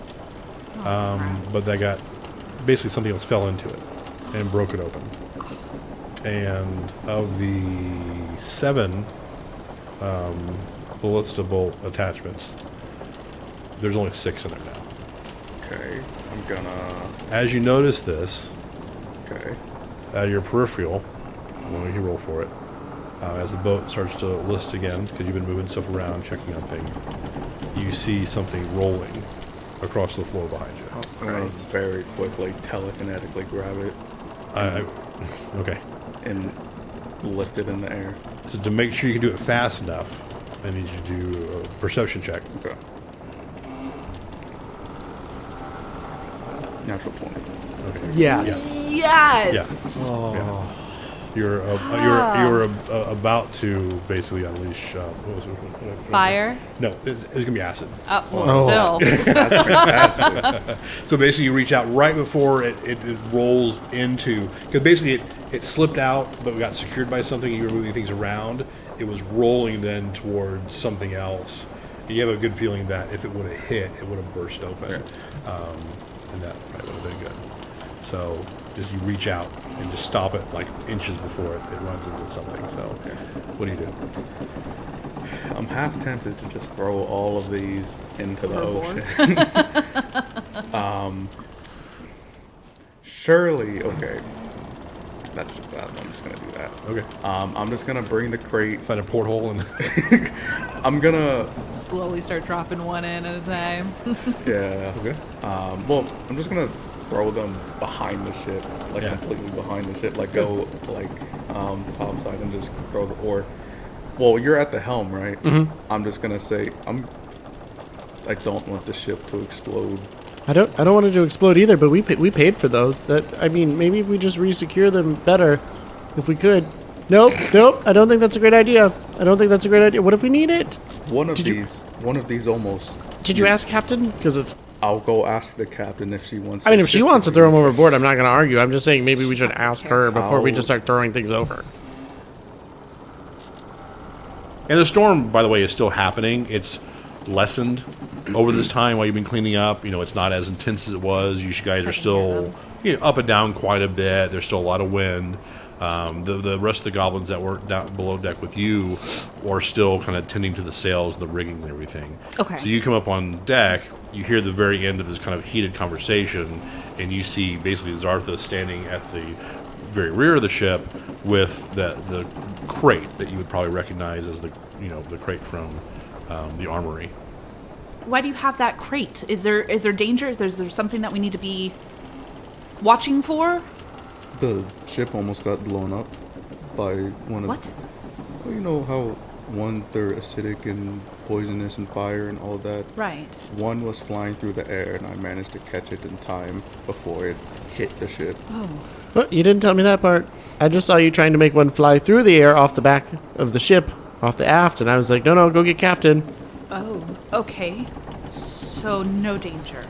B: but that got basically something else fell into it and broke it open. And of the 7 ballista bolt attachments, there's only 6 in there now.
E: Okay, I'm gonna.
B: As you notice this,
E: Okay.
B: at your peripheral, when you roll for it, as the boat starts to list again, because you've been moving stuff around, checking on things, you see something rolling across the floor behind you.
E: I'm gonna very quickly telekinetically grab it
B: Okay.
E: and lift it in the air.
B: So to make sure you can do it fast enough, I need you to do a perception check.
E: Okay. Natural 20.
B: Okay.
C: Yes.
D: Yes.
B: Yeah. You're about to basically unleash what was it?
D: Fire.
B: No, it's gonna be acid.
D: Still.
E: That's fantastic.
B: So basically, you reach out right before it rolls into, because basically it slipped out, but got secured by something. You were moving things around. It was rolling then towards something else. You have a good feeling that if it would have hit, it would have burst open, and that probably would have been good. So just you reach out and just stop it like inches before it runs into something. So what do you do?
E: I'm half tempted to just throw all of these into the
D: Overboard.
E: ocean. Surely, okay. That's I'm just gonna do that.
B: Okay,
E: I'm just gonna bring the crate.
B: find a porthole and
E: I'm gonna,
D: Slowly start dropping one in at a time.
E: yeah.
B: okay.
E: Well, I'm just gonna throw them behind the ship, like
B: Yeah.
E: completely behind the ship, like go like topside and just throw the oar. Well, you're at the helm, right? Mm-hmm. I'm just gonna say I don't want the ship to explode.
C: I don't want it to explode either, but we paid for those. Maybe if we just resecure them better, if we could. Nope. I don't think that's a great idea. What if we need it?
E: One of these almost.
C: Did you ask Captain? Because it's.
E: I'll go ask the captain if she wants.
C: I mean,
E: the
C: if she
E: ship
C: wants to
E: be-
C: throw them overboard, I'm not going to argue. I'm just saying maybe we should ask her before we just start throwing things over.
B: And the storm, by the way, is still happening. It's lessened over this time while you've been cleaning up. It's not as intense as it was. You guys are still up and down quite a bit. There's still a lot of wind. The rest of the goblins that were down below deck with you are still kind of tending to the sails, the rigging, and everything.
D: Okay.
B: So you come up on deck, you hear the very end of this kind of heated conversation, and you see basically Zartha standing at the very rear of the ship with the crate that you would probably recognize as the crate from the armory.
D: Why do you have that crate? Is there danger? Is there something that we need to be watching for?
E: The ship almost got blown up by one of.
D: What?
E: Well, you know how they're acidic and poisonous and fire and all that.
D: Right.
E: One was flying through the air, and I managed to catch it in time before it hit the ship.
D: Oh.
C: Well, you didn't tell me that part. I just saw you trying to make one fly through the air off the back of the ship, off the aft, and I was like, no, go get Captain.
D: Oh. Okay. So no danger.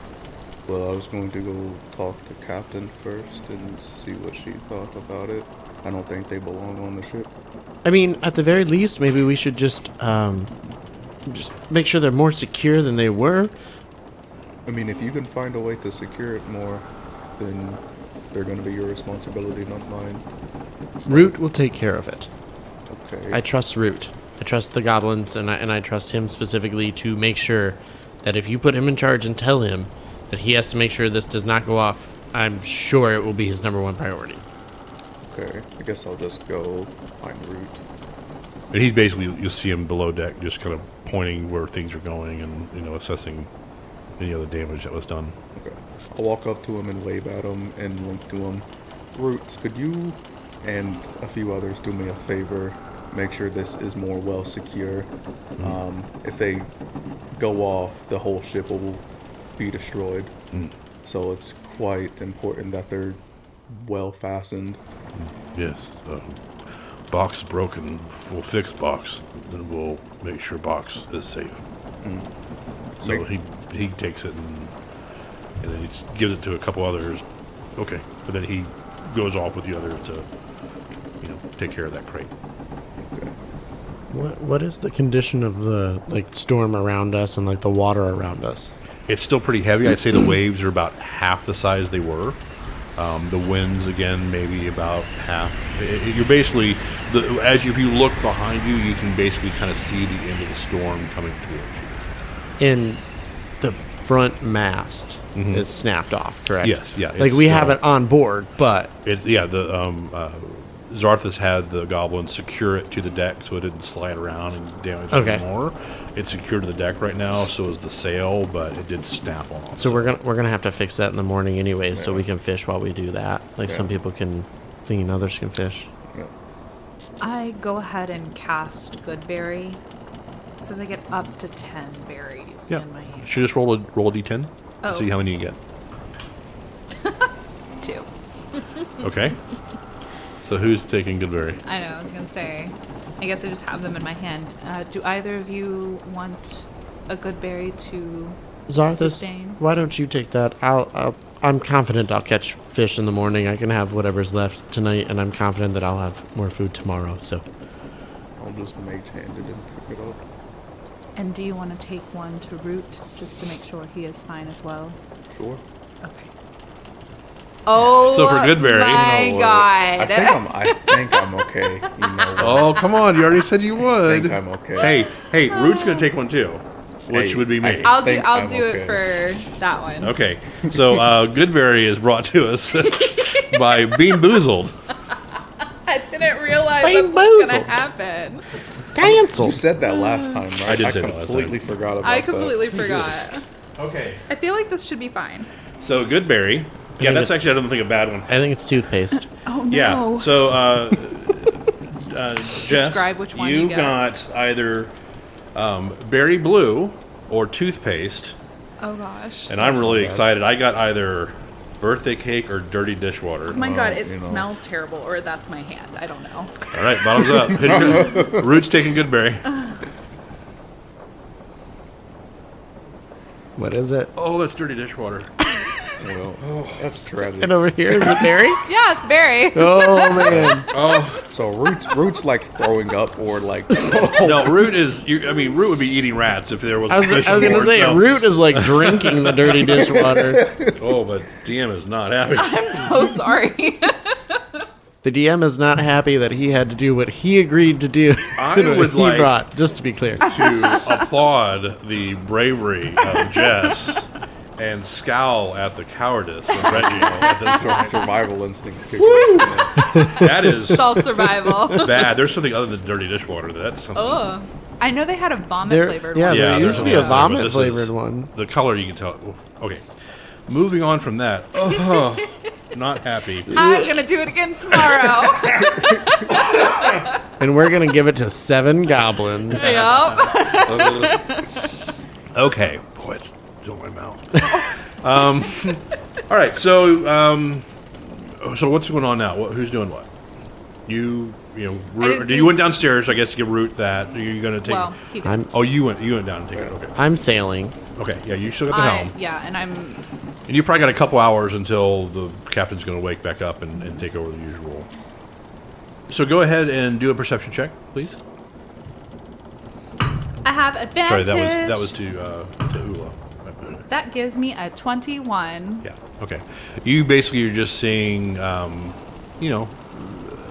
E: Well, I was going to go talk to Captain first and see what she thought about it. I don't think they belong on the ship.
C: I mean, at the very least, maybe we should just make sure they're more secure than they were.
E: I mean, if you can find a way to secure it more, then they're going to be your responsibility, not mine.
C: Root will take care of it.
E: Okay.
C: I trust Root. I trust the goblins, and I trust him specifically to make sure that if you put him in charge and tell him that he has to make sure this does not go off, I'm sure it will be his number one priority.
E: Okay. I guess I'll just go find Root.
B: And he's basically, you'll see him below deck, just kind of pointing where things are going and, assessing any other damage that was done.
E: Okay. I'll walk up to him and wave at him and link to him. Roots, could you and a few others do me a favor? Make sure this is more well secure. If they go off, the whole ship will be destroyed. So it's quite important that they're well fastened.
B: Yes. Box broken. We'll fix box. Then we'll make sure box is safe. So he takes it and then he gives it to a couple others. Okay. But then he goes off with the others to, take care of that crate.
C: What is the condition of the storm around us and the water around us?
B: It's still pretty heavy. I'd say the waves are about half the size they were. The winds, again, maybe about half. You're basically, if you look behind you, you can basically kind of see the end of the storm coming towards you.
C: And the front mast is snapped off, correct?
B: Yes, yeah.
C: We have it on board, but...
B: Zarthus had the goblins secure it to the deck so it didn't slide around and damage it more. It's secured to the deck right now, so is the sail, but it did snap off.
C: So we're gonna have to fix that in the morning anyway, so we can fish while we do that. Some people can, thinking others can fish.
E: Yeah.
D: I go ahead and cast Goodberry. It says I get up to 10 berries in my hand.
B: Should just roll a d10.
D: Oh.
B: See how many you get.
D: 2.
B: Okay. So who's taking Goodberry?
D: I know, I was going to say. I guess I just have them in my hand. Do either of you want a Goodberry to
C: Zarthus,
D: sustain?
C: why don't you take that? I'm confident I'll catch fish in the morning. I can have whatever's left tonight, and I'm confident that I'll have more food tomorrow. So
E: I'll just mage-handed and pick it up.
D: And do you want to take one to Root, just to make sure he is fine as well?
E: Sure.
D: Okay. Oh,
B: So for Goodberry,
D: my God.
E: I think I'm okay.
B: Oh, come on. You already said you
E: I
B: would.
E: think I'm okay.
B: Hey, Root's going to take one too, which would be me.
D: I'll
E: I'm
D: do
E: okay.
D: it for that one.
B: Okay. So Goodberry is brought to us by Bean Boozled.
D: I didn't realize
C: Bean
D: that's what's going
C: Boozled.
D: to happen.
E: You
C: cancelled.
E: said that last time, right?
B: I did say that last time.
E: completely forgot about that.
D: I completely forgot.
B: Okay.
D: I feel like this should be fine.
B: So Goodberry. Yeah,
C: think
B: that's
C: it's-
B: actually, I don't think, a bad one.
C: I think it's toothpaste.
D: Oh, no.
B: Yeah. So, Jess,
D: Describe which one you get.
B: got either berry blue or toothpaste,
D: Oh, gosh.
B: and I'm really excited. I got either birthday cake or dirty dishwater.
D: Oh, my God. It smells terrible, or that's my hand. I don't know.
B: All right, bottoms up. Root's taking Goodberry.
C: What is it?
B: Oh, that's dirty dishwater.
E: Well, that's tragic.
C: And over here, is it berry?
D: Yeah, it's berry.
C: Oh, man.
B: Oh,
E: So Root's like throwing up or like
B: no, Root is. Root would be eating rats if there was.
C: I was
B: fish
C: going to
B: aboard,
C: say,
B: so-
C: Root is like drinking the dirty dishwater.
B: Oh, but DM is not happy.
D: I'm so sorry.
C: The DM is not happy that he had to do what he agreed to do.
B: I
C: what
B: would
C: he
B: like-
C: brought, just to be clear.
B: To applaud the bravery of Jess and scowl at the cowardice of Reggie at this point.
E: survival instincts kicking in.
B: That is
D: Self-survival.
B: bad. There's something other than dirty dishwater. That's something.
D: Ugh. I know they had a vomit
C: There,
D: flavored
C: yeah,
D: one.
C: there
B: there's
C: used to be a
B: something else, but
C: vomit
B: this
C: flavored
B: is-
C: one.
B: The color, you can tell. Okay. Moving on from that. Not happy.
D: I'm going to do it again tomorrow.
C: And we're going to give it to 7 goblins.
D: Yep.
B: Okay. Boy, it's still in my mouth. All right. So what's going on now? Who's doing what? You went downstairs. I guess to give Root that. Are you going to take?
D: Well, he did.
C: I'm
B: You went down and take it. Okay.
C: I'm sailing.
B: Okay. Yeah. You still got the helm.
D: Yeah, and I'm...
B: And you probably got a couple hours until the captain's going to wake back up and take over the usual. So go ahead and do a perception check, please.
D: I have advantage.
B: Sorry, that was to Ula.
D: That gives me a 21.
B: Yeah. Okay. You basically are just seeing,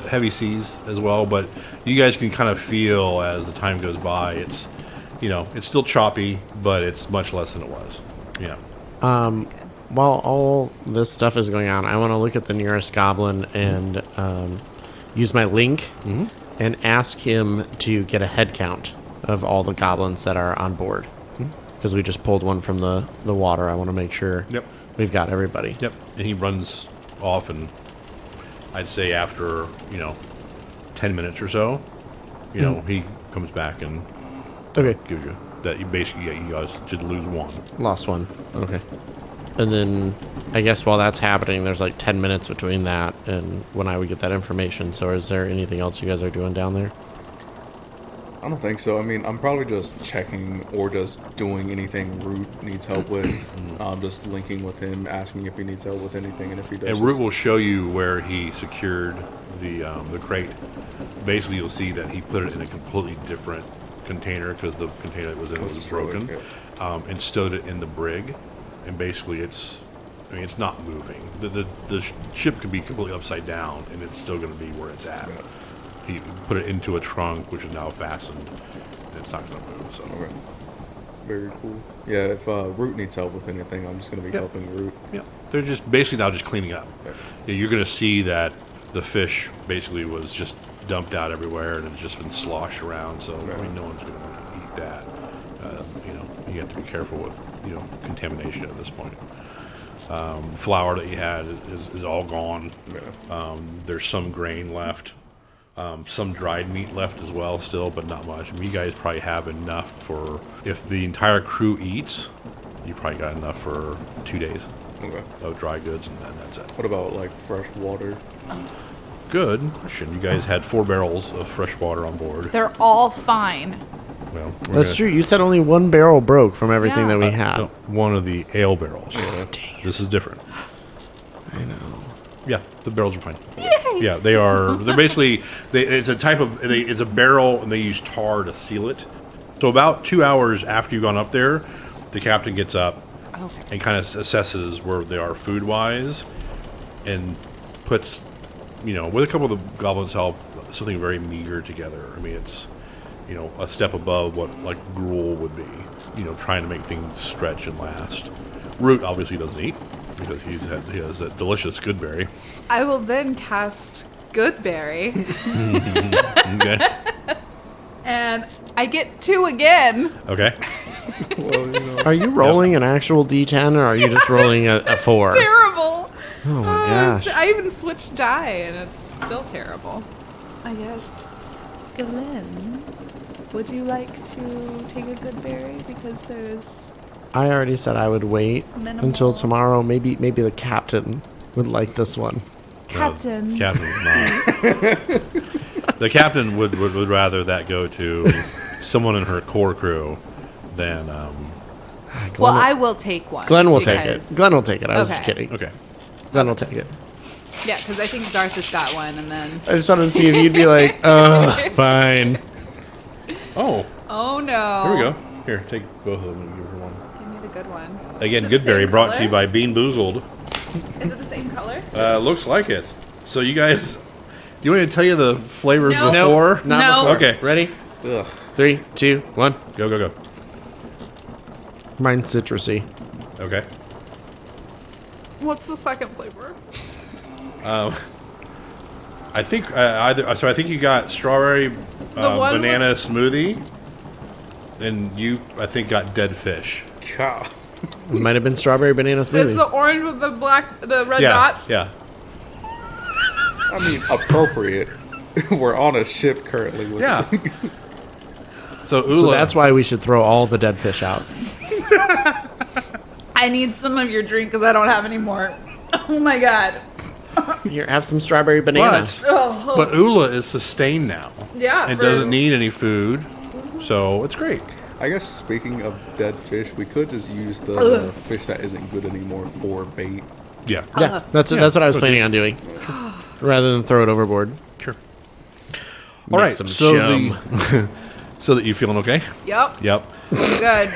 B: heavy seas as well, but you guys can kind of feel as the time goes by. It's, it's still choppy, but it's much less than it was. Yeah.
C: While all this stuff is going on, I want to look at the nearest goblin and use my link and ask him to get a head count of all the goblins that are on board. Because we just pulled one from the water. I want to make sure we've got everybody.
B: Yep. And he runs off, and I'd say after, 10 minutes or so, he comes back and
C: Okay.
B: gives you that. You basically, you guys should lose one.
C: Lost one. Okay. And then I guess while that's happening, there's like 10 minutes between that and when I would get that information. So is there anything else you guys are doing down there?
E: I don't think so. I mean, I'm probably just checking or just doing anything Root needs help with. Just linking with him, asking if he needs help with anything, and if he does.
B: And Root will show you where he secured the crate. Basically, you'll see that he put it in a completely different container because the container it was in was broken, and stowed it in the brig. And basically, it's not moving. The ship could be completely upside down, and it's still going to be where it's at.
E: Yeah.
B: He put it into a trunk, which is now fastened, and it's not going to move. So,
E: Okay. Very cool. Yeah, if Root needs help with anything, I'm just going to be helping Root.
B: yeah, they're just basically now just cleaning up.
E: Yeah.
B: Yeah, you're going to see that the fish basically was just dumped out everywhere, and it's just been sloshed around. So no one's going to eat that. You have to be careful with contamination at this point. Flour that you had is all gone.
E: Yeah.
B: There's some grain left. Some dried meat left as well still, but not much. I mean, you guys probably have enough for, if the entire crew eats, you probably got enough for 2 days
E: Okay.
B: of dry goods, and then that's it.
E: What about like fresh water?
B: Good question. You guys had 4 barrels of fresh water on board.
D: They're all fine.
B: Well,
C: That's true. You said only one barrel broke from everything
D: Yeah.
C: that we had.
B: No, one of the ale barrels.
C: Dang it.
B: This is different.
C: I know.
B: Yeah, the barrels are fine. Yeah, they are. They're basically. It's a type of. It's a barrel, and they use tar to seal it. So about 2 hours after you've gone up there, the captain gets up and kind of assesses where they are food wise, and puts, with a couple of the goblins' help, something very meager together. I mean, it's a step above what like gruel would be. Trying to make things stretch and last. Root obviously doesn't eat because he has that delicious goodberry.
D: I will then cast Goodberry,
B: Okay.
D: and I get 2 again.
B: Okay.
E: Well,
C: Are you rolling an actual D10 or are you just rolling a 4?
D: Terrible.
C: Oh my gosh.
D: I even switched die, and it's still terrible. I guess, Glenn, would you like to take a Goodberry? Because there's
C: I already said I would wait
D: Minimal.
C: until tomorrow. Maybe the captain would like this one.
D: Captain.
B: Captain would not. The captain would rather that go to someone in her core crew than.
D: Well, I will take one.
C: Glenn will take it.
D: because-
C: Glenn will take it. I was just
D: Okay.
C: kidding.
B: Okay.
C: Glenn will take it.
D: Yeah, because I think Zarthus got one, and then.
C: I just wanted to see if you'd be like, fine.
B: Oh,
D: Oh no!
B: here we go. Here, take both of them and give her one.
D: Give me the good one.
B: Again,
D: Is it the
B: Goodberry
D: same
B: brought to
D: color?
B: you by Bean Boozled.
D: Is it the same color?
B: Looks like it. So you guys, do you want me to tell you the flavors
D: No.
B: before?
C: Not
D: No.
C: before.
B: Okay.
C: Ready?
E: ugh.
C: 3, 2, 1.
B: Go.
C: Mine's citrusy.
B: Okay.
D: What's the second flavor?
B: I think I think you got strawberry
D: one
B: banana smoothie, and you I think got dead fish.
E: God.
C: It might have been strawberry banana
D: It's the
C: smoothie.
D: orange with the red
B: Yeah,
D: dots.
B: yeah.
E: I mean, appropriate. We're on a ship currently. With
B: Yeah. So Ula,
C: So that's why we should throw all the dead fish out.
D: I need some of your drink because I don't have any more. Oh my god.
C: Here, have some strawberry banana.
B: but Ula is sustained now.
D: Yeah.
B: And
D: for-
B: doesn't need any food, so it's great.
E: I guess speaking of dead fish, we could just use the fish that isn't good anymore for bait.
B: Yeah.
C: Yeah, that's what I was planning on doing. Rather than throw it overboard.
B: Sure.
C: Make
B: All right.
C: some
B: So
C: chum.
B: so that you feeling okay?
D: Yep.
B: Yep.
D: Good.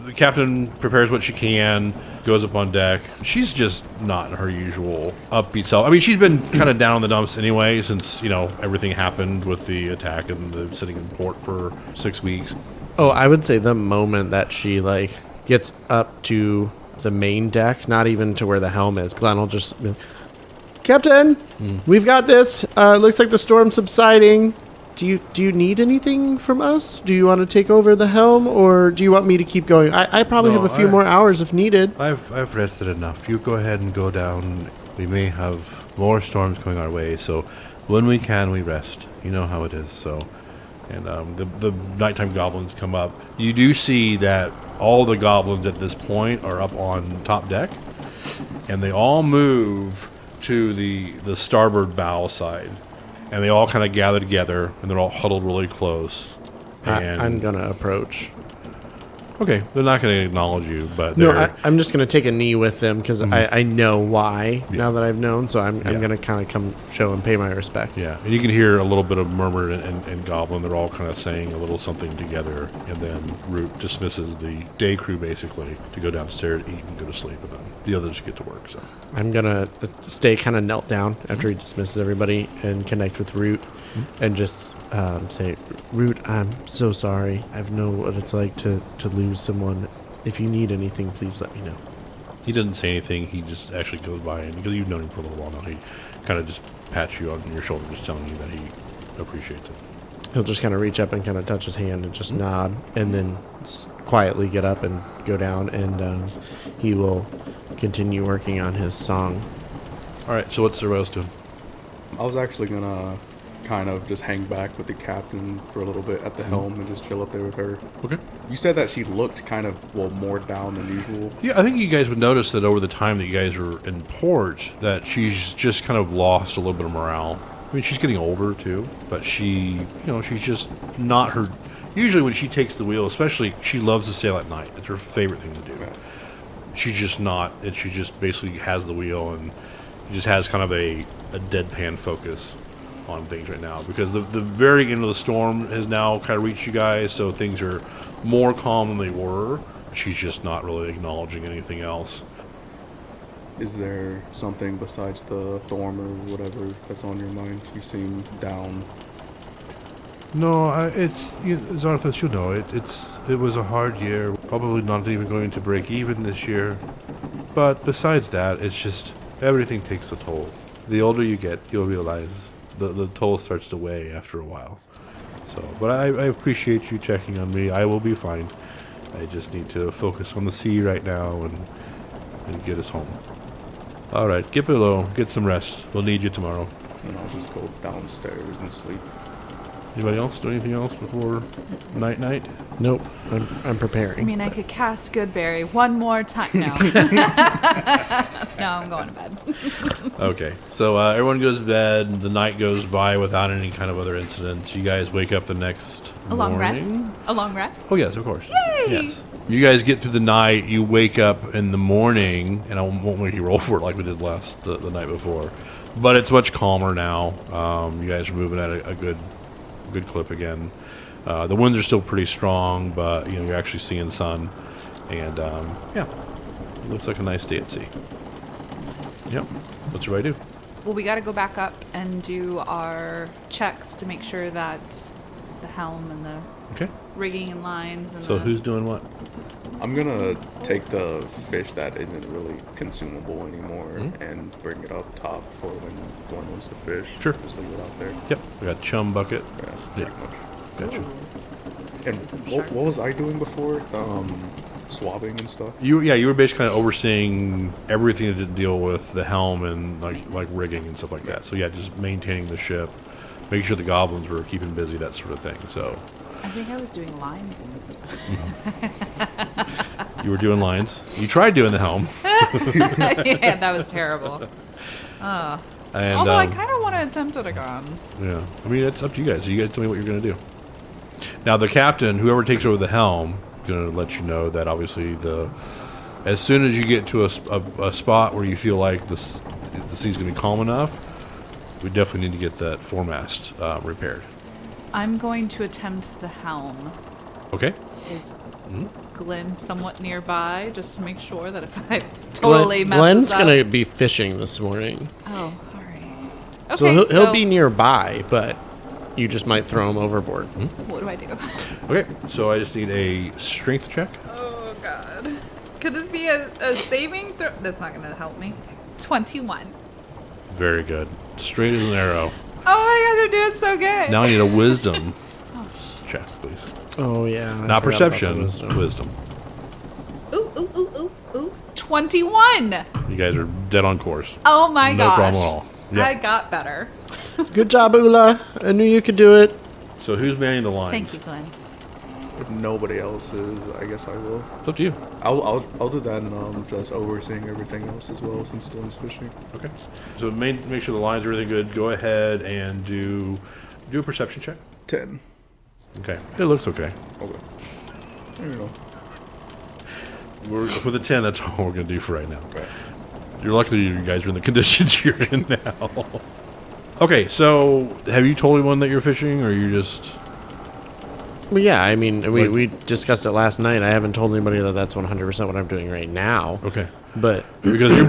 B: the captain prepares what she can, goes up on deck. She's just not her usual upbeat self. I mean, she's been kind of down in the dumps anyway since, everything happened with the attack and the sitting in port for 6 weeks.
C: Oh, I would say the moment that she, gets up to the main deck, not even to where the helm is, Glenn will just be like, Captain, we've got this. Looks like the storm's subsiding. Do you need anything from us? Do you want to take over the helm, or do you want me to keep going? I probably have a few more hours if needed.
B: I've rested enough. You go ahead and go down. We may have more storms coming our way, so when we can, we rest. You know how it is. So, and the nighttime goblins come up. You do see that all the goblins at this point are up on top deck, and they all move to the starboard bow side. And they all kind of gather together, and they're all huddled really close. And
C: I'm going to approach.
B: Okay, they're not going to acknowledge you, but
C: I'm just going to take a knee with them because I know why now that I've known. So I'm going to kind of come show and pay my respect.
B: Yeah, and you can hear a little bit of murmur and goblin. They're all kind of saying a little something together, and then Root dismisses the day crew basically to go downstairs, eat, and go to sleep, and then the others get to work. So
C: I'm going to stay kind of knelt down after he dismisses everybody and connect with Root and just say, Root, I'm so sorry. I know what it's like to lose someone. If you need anything, please let me know.
B: He doesn't say anything. He just actually goes by, and because you've known him for a little while now, he kind of just pats you on your shoulder, just telling you that he appreciates it.
C: He'll just kind of reach up and kind of touch his hand and just nod, and then quietly get up and go down, and he will continue working on his song.
B: All right, so what's the rest doing?
E: I was actually going to kind of just hang back with the captain for a little bit at the helm and just chill up there with her.
B: Okay.
E: You said that she looked kind of, more down than usual.
B: Yeah, I think you guys would notice that over the time that you guys were in port, that she's just kind of lost a little bit of morale. I mean, she's getting older, too, but she's just not her... Usually when she takes the wheel, especially, she loves to sail at night. It's her favorite thing to do.
E: Yeah.
B: She's just not... She just basically has the wheel and just has kind of a deadpan focus on things right now, because the very end of the storm has now kind of reached you guys, so things are more calm than they were. She's just not really acknowledging anything else.
E: Is there something besides the storm or whatever that's on your mind? You seem down.
B: No, it's Zarthus, it was a hard year, probably not even going to break even this year, but besides that, it's just everything takes a toll. The older you get, you'll realize the toll starts to weigh after a while. So, but I appreciate you checking on me. I will be fine. I just need to focus on the sea right now and get us home. All right, get below, get some rest. We'll need you tomorrow.
E: And I'll just go downstairs and sleep.
B: Anybody else do anything else before night?
C: Nope, I'm preparing.
D: I mean, I could cast Goodberry one more time. No. No, I'm going to bed.
B: Okay, so everyone goes to bed. The night goes by without any kind of other incidents. You guys wake up the next morning.
D: A long rest?
B: Oh, yes, of course.
D: Yay!
B: Yes. You guys get through the night. You wake up in the morning, and I won't make you roll for it like we did the night before. But it's much calmer now. You guys are moving at a good clip again. The winds are still pretty strong, but you're actually seeing sun, and it looks like a nice day at sea. Yep. What's everybody do?
D: Well, we got to go back up and do our checks to make sure that the helm and the rigging and lines and
B: so who's doing what?
E: I'm gonna take the fish that isn't really consumable anymore and bring it up top for when one wants to fish.
B: Sure.
E: Just leave it out there.
B: Yep. We got chum bucket.
E: Yeah, pretty much.
B: Gotcha.
E: And what was I doing before? Swabbing and stuff?
B: You were basically kind of overseeing everything that did deal with the helm and like rigging and stuff like that. So just maintaining the ship, making sure the goblins were keeping busy, that sort of thing. So
D: I think I was doing lines and stuff.
B: You were doing lines. You tried doing the helm.
D: Yeah, that was terrible.
B: And,
D: although I kind of want to attempt it again.
B: Yeah, I mean, it's up to you guys. You guys tell me what you're going to do. Now, the captain, whoever takes over the helm, is going to let you know that obviously as soon as you get to a spot where you feel like the sea's going to be calm enough, we definitely need to get that foremast repaired.
D: I'm going to attempt the helm.
B: Okay.
D: Is Glenn somewhat nearby, just to make sure that if I totally mess
C: Glenn's
D: this up?
C: gonna be fishing this morning,
D: Oh, all right.
C: so
D: Okay,
C: he'll be nearby, but you just might throw him overboard.
D: What do I do?
B: Okay, so I just need a strength check.
D: Oh, God. Could this be a saving throw? That's not going to help me. 21.
B: Very good. Straight as an arrow.
D: Oh, my God, you're doing so good.
B: Now I need a wisdom check, please.
C: Oh yeah, I
B: Not
C: forgot about the
B: perception, wisdom.
D: Ooh. 21.
B: You guys are dead on course.
D: Oh, my
B: No
D: gosh.
B: problem at all. Yep.
D: I got better.
C: Good job, Ula. I knew you could do it.
B: So who's manning the lines?
D: Thank you, Glenn.
E: If nobody else is, I guess I will.
B: It's up to you.
E: I'll do that, and just overseeing everything else as well since Dylan's fishing.
B: Okay. So make sure the lines are really good. Go ahead and do a perception check.
E: 10.
B: Okay. It looks okay.
E: Okay. You know.
B: With a 10, that's all we're going to do for right now.
E: Okay.
B: You're lucky you guys are in the conditions you're in now. Okay, so have you told anyone that you're fishing, or you just...
C: Well, yeah, I mean, we discussed it last night. I haven't told anybody that that's 100% what I'm doing right now.
B: Okay.
C: But
B: Because how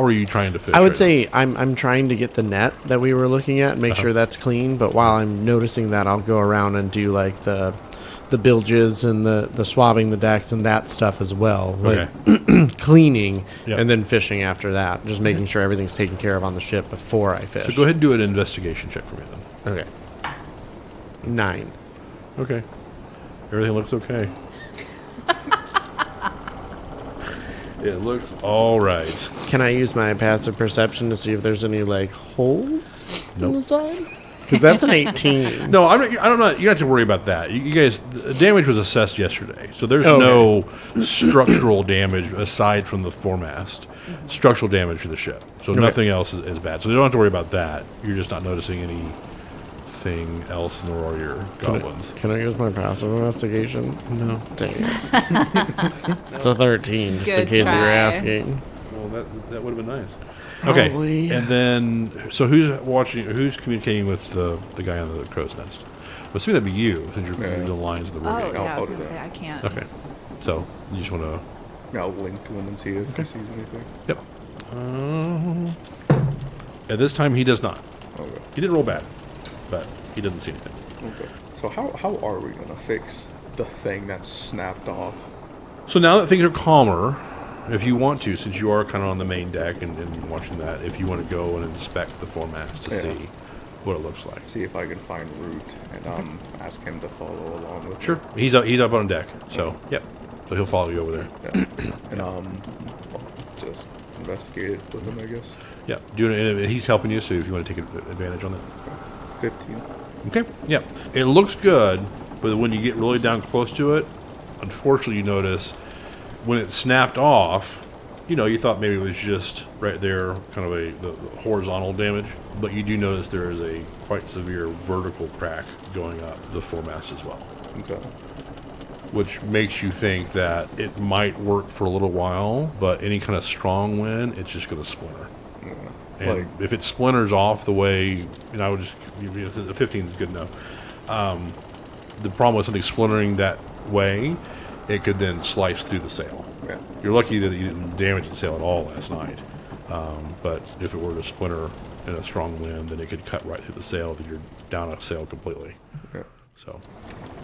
B: are you trying to fish?
C: I would
B: right
C: say I'm trying to get the net that we were looking at and make sure that's clean. But while I'm noticing that, I'll go around and do like the bilges and the swabbing the decks and that stuff as well. Like cleaning
B: Yep.
C: and then fishing after that. Just making sure everything's taken care of on the ship before I fish.
B: So go ahead and do an investigation check for me then.
C: Okay. 9.
B: Okay. Everything looks okay. It looks all right.
C: Can I use my passive perception to see if there's any like holes on
B: Nope.
C: the side? Because that's an 18.
B: No, I don't know. You don't have to worry about that. You guys, the damage was assessed yesterday, so there's
C: Okay.
B: no structural damage aside from the foremast. Structural damage to the ship, so nothing else is bad. So you don't have to worry about that. You're just not noticing anything else, nor are your goblins.
C: Can I use my passive investigation? No. Dang it. It's a 13, just in
D: Good
C: case you were
D: try.
C: asking.
B: Well, that would have been nice.
C: Probably.
B: Okay, and then so who's communicating with the guy on the crow's nest? I'm assuming that'd be you, since you're doing the lines of the
D: Oh,
B: rigging.
D: yeah, I
E: I'll
D: was
E: do
D: going to
E: that.
D: say I can't.
B: Okay, so you just want to.
E: I'll link to him and see if he sees anything.
B: Yep. At this time, he does not.
E: Okay.
B: He did roll bad, but he doesn't see anything.
E: Okay. So how are we gonna fix the thing that's snapped off?
B: So now that things are calmer, if you want to, since you are kind of on the main deck and watching that, if you want to go and inspect the foremast to
E: Yeah.
B: see what it looks like.
E: See if I can find Root and ask him to follow along with
B: Sure.
E: me.
B: He's up on deck, so yep. So he'll follow you over there.
E: Yeah. And just investigate it with him, I guess.
B: Yeah. And he's helping you, so if you want to take advantage on that.
E: 15.
B: Okay. Yeah. It looks good, but when you get really down close to it, unfortunately, you notice when it snapped off. You thought maybe it was just right there, kind of the horizontal damage, but you do notice there is a quite severe vertical crack going up the foremast as well,
E: Okay.
B: which makes you think that it might work for a little while, but any kind of strong wind, it's just going to splinter.
E: Yeah.
B: And if it splinters off the way, I would just, the 15 is good enough. The problem with something splintering that way, it could then slice through the sail.
E: Yeah.
B: You're lucky that you didn't damage the sail at all last night. But if it were to splinter in a strong wind, then it could cut right through the sail, that you're down a sail completely.
E: Yeah.
B: So,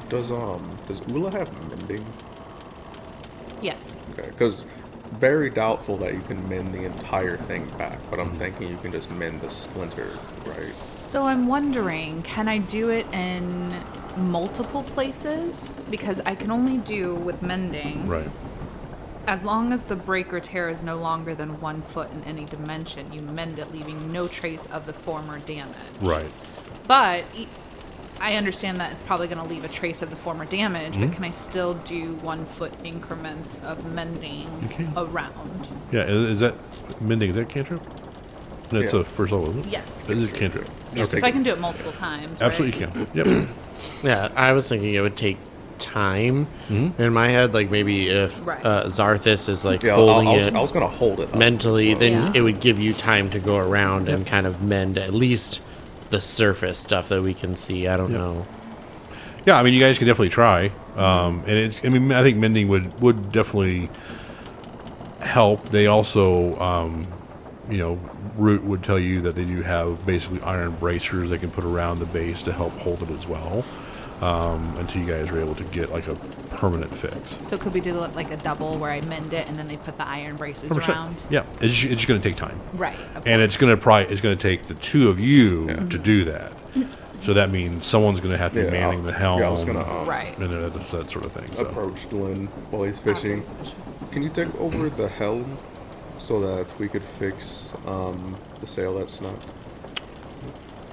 E: Does Ula have mending?
D: Yes.
E: Okay, because very doubtful that you can mend the entire thing back, but I'm thinking you can just mend the splinter, right?
D: So I'm wondering, can I do it in multiple places? Because I can only do with mending.
B: right.
D: As long as the break or tear is no longer than 1 foot in any dimension, you mend it, leaving no trace of the former damage.
B: Right.
D: But I understand that it's probably going to leave a trace of the former damage, but can I still do 1 foot increments of mending
B: can.
D: around?
B: Yeah, is that mending? Is that cantrip? That's
E: Yeah.
B: a first level, isn't it?
D: Yes.
B: It is a cantrip.
D: Yes,
E: Okay.
D: so I can do it multiple times.
B: Absolutely,
D: right?
B: you can. Yep.
C: Yeah, I was thinking it would take time in my head. Like maybe if
D: Right.
C: Zarthus is like
E: Yeah,
C: holding
E: I
C: it
E: was gonna hold it up
C: mentally,
E: as well.
C: then
D: Yeah.
C: it would give you time to go around and kind of mend at least the surface stuff that we can see. I don't know.
B: Yeah, I mean, you guys can definitely try. And it's, I mean, I think mending would definitely help. They also, you know, Root would tell you that they do have basically iron bracers they can put around the base to help hold it as well, until you guys are able to get like a permanent fix.
D: So could we do like a double where I mend it and then they put the iron braces
B: 100%.
D: around?
B: Yeah, it's just going to take time,
D: Right.
B: and it's going to take the two of you to do that. So that means someone's going to have to be manning the helm,
E: I was gonna
D: Right.
B: and that sort of thing. So.
E: approach Glenn while he's fishing. Can you take over the helm so that we could fix the sail that's snapped?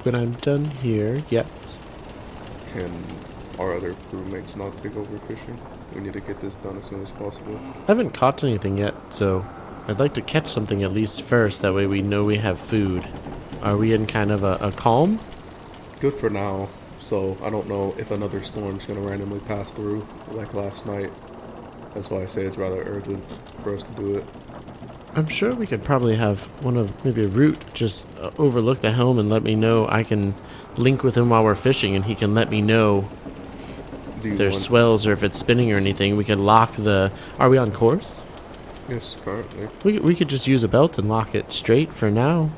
C: When I'm done here, yes.
E: Can our other crewmates not take over fishing? We need to get this done as soon as possible.
C: I haven't caught anything yet, so I'd like to catch something at least first. That way we know we have food. Are we in kind of a calm?
E: Good for now. So I don't know if another storm's gonna randomly pass through like last night. That's why I say it's rather urgent for us to do it.
C: I'm sure we could probably have one of maybe a Root just overlook the helm and let me know. I can link with him while we're fishing, and he can let me know
E: Do you
C: if there's
E: want-
C: swells or if it's spinning or anything. We could lock the. Are we on course?
E: Yes, currently.
C: We could just use a belt and lock it straight for now,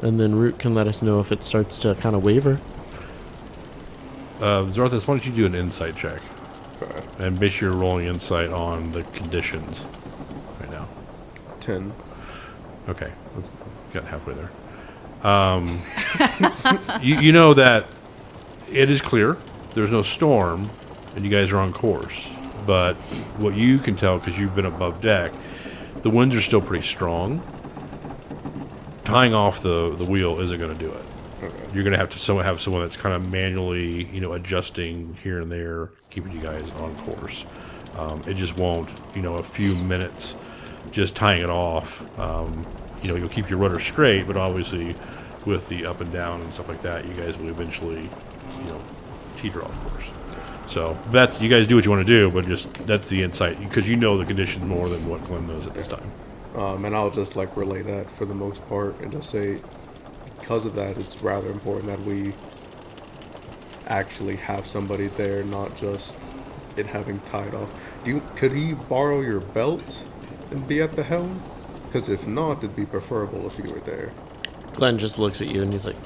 C: and then Root can let us know if it starts to kind of waver.
B: Zorthus, why don't you do an insight check?
E: Okay.
B: And basically you're rolling insight on the conditions right now.
E: 10.
B: Okay, let's get halfway there. You know that it is clear, there's no storm, and you guys are on course. But what you can tell, because you've been above deck, the winds are still pretty strong. Tying off the wheel isn't going to do it.
E: Okay.
B: You're going to have to have someone that's kind of manually, adjusting here and there, keeping you guys on course. It just won't, a few minutes just tying it off. You'll keep your rudder straight, but obviously with the up and down and stuff like that, you guys will eventually, teeter off course. So that's, you guys do what you want to do, but just that's the insight, because you know the conditions more than what Glenn knows at this time.
E: And I'll just relay that for the most part and just say, because of that, it's rather important that we actually have somebody there, not just it having tied off. Could he borrow your belt and be at the helm? Because if not, it'd be preferable if you were there.
C: Glenn just looks at you and he's like,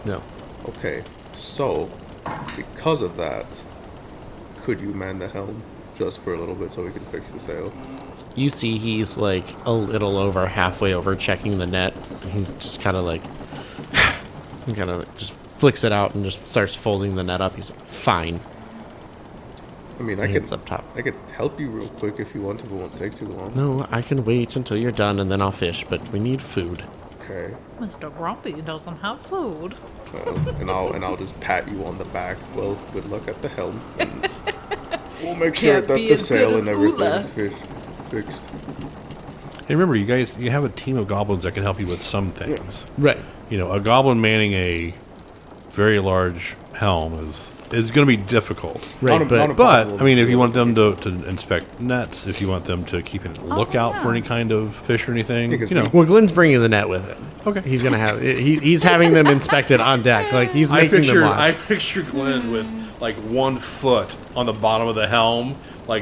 C: "No."
E: Okay, so because of that, could you man the helm just for a little bit so we can fix the sail?
C: You see, he's like a little over halfway over checking the net, and he's just kind of like, he kind of just flicks it out and just starts folding the net up. He's like, "Fine."
E: I mean,
C: Hands up top.
E: I could help you real quick if you want to, but it won't take too long.
C: No, I can wait until you're done and then I'll fish, but we need food.
E: Okay.
D: Mr. Grumpy doesn't have food.
E: And I'll just pat you on the back. Well, good luck at the helm. And we'll make sure
D: Can't
E: that
D: be
E: the
D: as
E: sail
D: good
E: and
D: as
E: everything's
D: Ula.
E: fixed.
B: Hey, remember, you have a team of goblins that can help you with some things.
C: Right.
B: A goblin manning a very large helm is going to be difficult.
C: Right,
E: Not
C: but
E: impossible.
B: But, I mean, if you want them to inspect nets, if you want them to keep a lookout for any kind of fish or anything,
E: Because
C: well, Glenn's bringing the net with him.
B: Okay.
C: He's gonna have he's having them inspected on deck. Like he's making them watch.
B: I picture Glenn with, 1 foot on the bottom of the helm,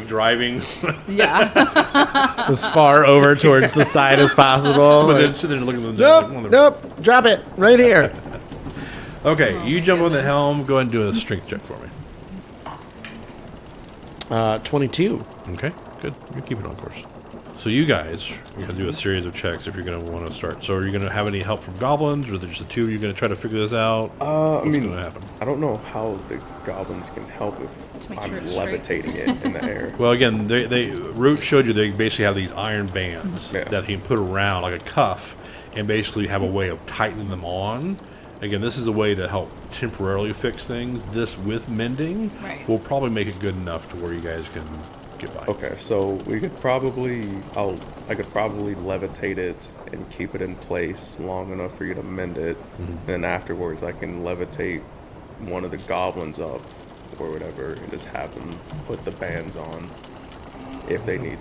B: driving,
D: Yeah.
C: As far over towards the side as possible.
B: but
C: Like,
B: then sitting there looking at them.
C: nope, drop it right here.
B: Okay, you jump on the helm, go ahead and do a strength check for me.
C: 22.
B: Okay, good. You're keeping on course. So you guys are going to do a series of checks if you're going to want to start. So are you going to have any help from goblins, or are there just the two of you going to try to figure this out?
E: I mean,
B: going to happen?
E: I don't know how the goblins can help if
D: make
E: I'm
D: sure it's
E: levitating it in the air.
B: Well, again, they Root showed you they basically have these iron bands
E: Yeah.
B: that he can put around like a cuff and basically have a way of tightening them on. Again, this is a way to help temporarily fix things. This with mending
D: Right.
B: will probably make it good enough to where you guys can get by.
E: Okay, so we could probably, I could probably levitate it and keep it in place long enough for you to mend it. Then afterwards, I can levitate one of the goblins up or whatever and just have them put the bands on if they need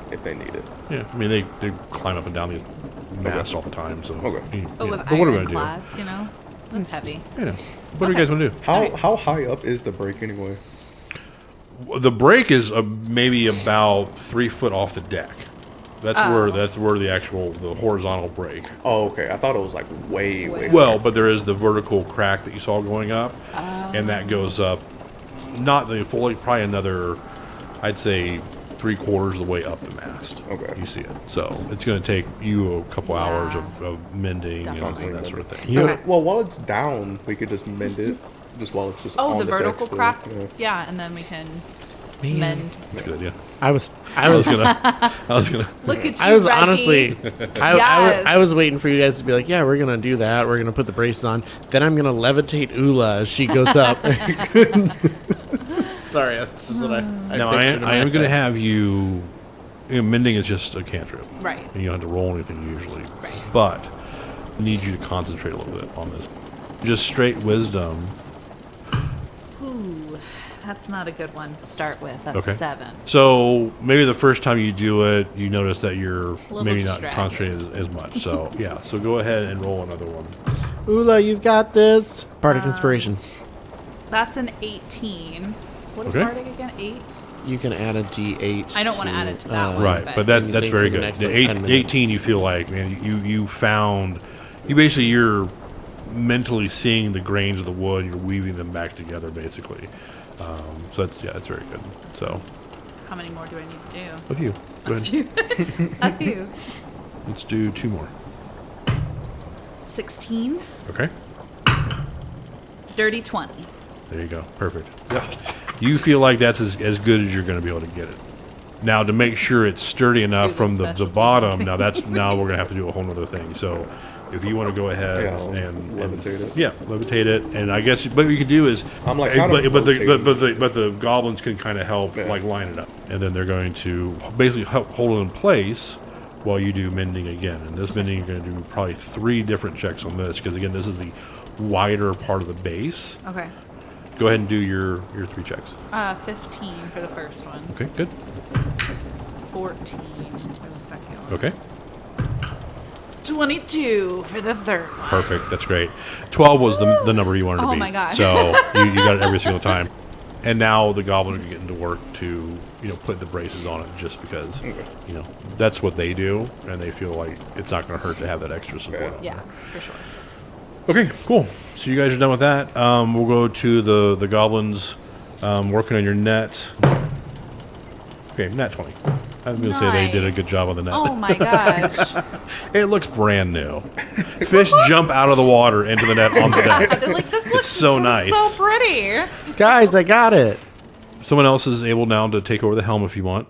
E: it.
B: Yeah, I mean they climb up and down these masts all the time. So
E: Okay.
D: But with
B: but what are we
D: iron
B: gonna
D: clads, that's heavy.
B: do? What do you guys want to do?
E: How high up is the break anyway?
B: The break is maybe about 3 foot off the deck. That's where the horizontal break.
E: Oh, okay. I thought it was like way.
B: Well, but there is the vertical crack that you saw going up, and that goes up, not the full, probably another, I'd say 3/4 of the way up the mast.
E: Okay.
B: You see it. So it's going to take you a couple hours of mending and that sort of thing.
D: Okay.
E: Well, while it's down, we could just mend it. Just while it's just on
D: the
E: the
D: vertical
E: deck, so,
D: crack.
E: yeah.
D: Yeah, and then we can
C: Man.
D: mend.
B: That's a good idea.
C: I was
B: I was gonna.
D: Look at you,
C: I was
D: Reggie.
C: honestly,
D: Yes.
C: I was waiting for you guys to be like, yeah, we're gonna do that. We're gonna put the braces on. Then I'm gonna levitate Ula as she goes up. Sorry, that's just what I
B: Now I am going to have you. Mending is just a cantrip,
D: Right.
B: and you don't have to roll anything usually. But I need you to concentrate a little bit on this. Just straight wisdom.
D: Ooh, that's not a good one to start with. That's
B: Okay.
D: 7.
B: So maybe the first time you do it, you notice that you're
D: Little
B: maybe not
D: distracted.
B: concentrating as much. So yeah, so go ahead and roll another one.
C: Ula, you've got this. Bardic inspiration.
D: That's an 18. What is
B: Okay.
D: Bardic again? 8?
C: You can add a D8.
D: I don't want to add it to that one.
B: Right, but that's
C: anything
B: very
C: for the
B: good.
C: next,
B: The
C: like, 10 minutes.
B: 18, you feel like, man, you found, you're mentally seeing the grains of the wood, you're weaving them back together, basically. So that's very good. So,
D: How many more do I need to do?
B: a few. Go ahead.
D: A few.
B: Let's do 2 more.
D: 16.
B: Okay.
D: Dirty 20.
B: There you go. Perfect. Yep. You feel like that's as good as you're going to be able to get it. Now, to make sure it's sturdy enough
D: Do the
B: from the
D: specialty.
B: bottom, now we're going to have to do a whole other thing. So, if you want to go ahead
E: Yeah, I'll
B: and
E: levitate it.
B: yeah, levitate it, and I guess what you can do is
E: I'm like kind of
B: but
E: rotating.
B: the goblins can kind of help
E: Yeah.
B: like line it up, and then they're going to basically help hold it in place while you do mending again. And this mending, you're going to do probably 3 different checks on this because again, this is the wider part of the base.
D: Okay.
B: Go ahead and do your 3 checks.
D: 15 for the first one.
B: Okay, good.
D: 14 for the second one.
B: Okay,
D: 22 for the third one.
B: perfect. That's great. 12 was the number you wanted to
D: Oh
B: beat.
D: my God.
B: So you got it every single time. And now the goblins are getting to work to put the braces on it just because that's what they do, and they feel like it's not going to hurt to have that extra support. on
D: Yeah,
B: there.
D: for sure.
B: Okay, cool. So you guys are done with that. We'll go to the goblins working on your net. Okay, net 20. I was going to say they did a good
D: Nice.
B: job on the net.
D: Oh my gosh.
B: It looks brand new. Fish jump out of the water into the net on the deck.
D: They're like, this looks
B: so nice.
D: so pretty.
C: Guys, I got it.
B: Someone else is able now to take over the helm if you want.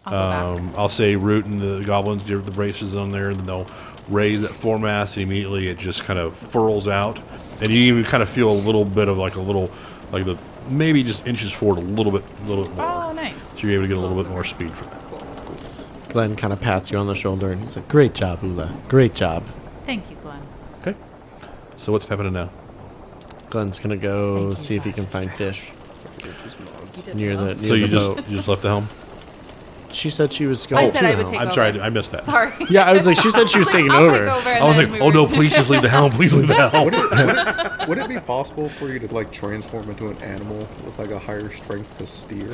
D: I'll go back.
B: I'll say Root and the goblins get the braces on there, and then they'll raise that foremast, and immediately it just kind of furls out. And you even kind of feel a little bit of like the maybe just inches forward a little bit more.
D: Oh, nice.
B: So you're able to get a little bit more speed from that.
C: Glenn kind of pats you on the shoulder and he's like, great job, Ula. Great job.
D: Thank you, Glenn.
B: Okay. So what's happening now?
C: Glenn's going to go
D: Thank you,
C: see if he can find fish near the, near
D: most.
B: So you
C: the boat.
B: just left the helm?
C: She said she was going
D: I
C: to
D: said I
C: the
D: would
C: helm.
D: take
B: I'm
D: over.
B: sorry, I missed that.
D: Sorry.
C: Yeah, I was like, she said she was taking
D: I'll
C: over.
D: take over. And
B: I was
D: then
B: like,
D: we
B: oh
D: were-
B: no, please just leave the helm. Please leave the helm.
E: Would it be possible for you to like transform into an animal with like a higher strength to steer?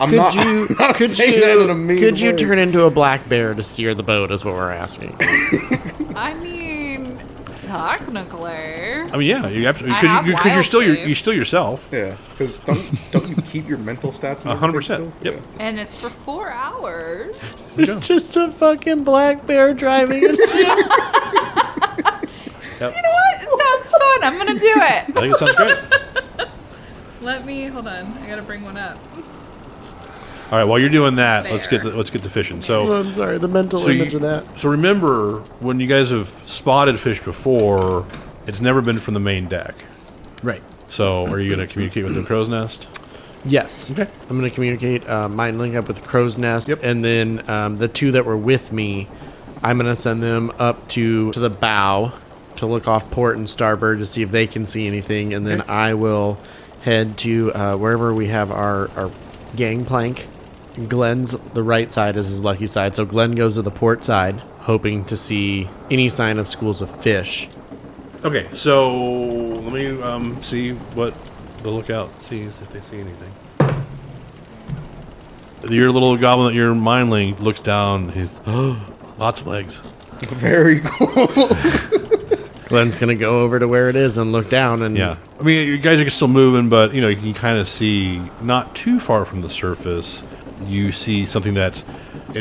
E: I'm
C: Could
E: not.
C: you,
E: I'm not
C: could
E: saying that in a
C: you,
E: mean
C: could you
E: way.
C: turn into a black bear to steer the boat is what we're asking.
D: I mean, technically.
B: I mean, yeah, you absolutely
D: I have
B: because you're still
D: wild shape.
B: you're still yourself.
E: Yeah, because don't you keep your mental stats? and
B: 100%.
E: everything still?
B: Yep.
D: And it's for 4 hours.
C: It's just a fucking black bear driving a ship.
B: Yep.
D: You know what? It sounds fun. I'm going to do
B: I
D: it.
B: think it sounds great.
D: Hold on. I got to bring one up.
B: All right, while you're doing that,
D: There.
B: let's get to fishing. So
C: I'm sorry, the mental
B: So
C: image of that.
B: So remember, when you guys have spotted fish before, it's never been from the main deck.
C: Right.
B: So are you going to communicate with the crow's nest?
C: Yes.
B: Okay.
C: I'm going to communicate, mind link up with the crow's nest,
B: Yep.
C: and then the 2 that were with me, I'm going to send them up to the bow to look off port and starboard to see if they can see anything, and then I will head to wherever we have our gangplank. Glenn's the right side is his lucky side, so Glenn goes to the port side, hoping to see any sign of schools of fish.
B: Okay, so let me see what They'll look out, see if they see anything. Your little goblin that you're mindling looks down. He's lots of legs.
E: Very cool.
C: Glenn's gonna go over to where it is and look down. And
B: Yeah, I mean, you guys are still moving, but you can kind of see not too far from the surface. You see something it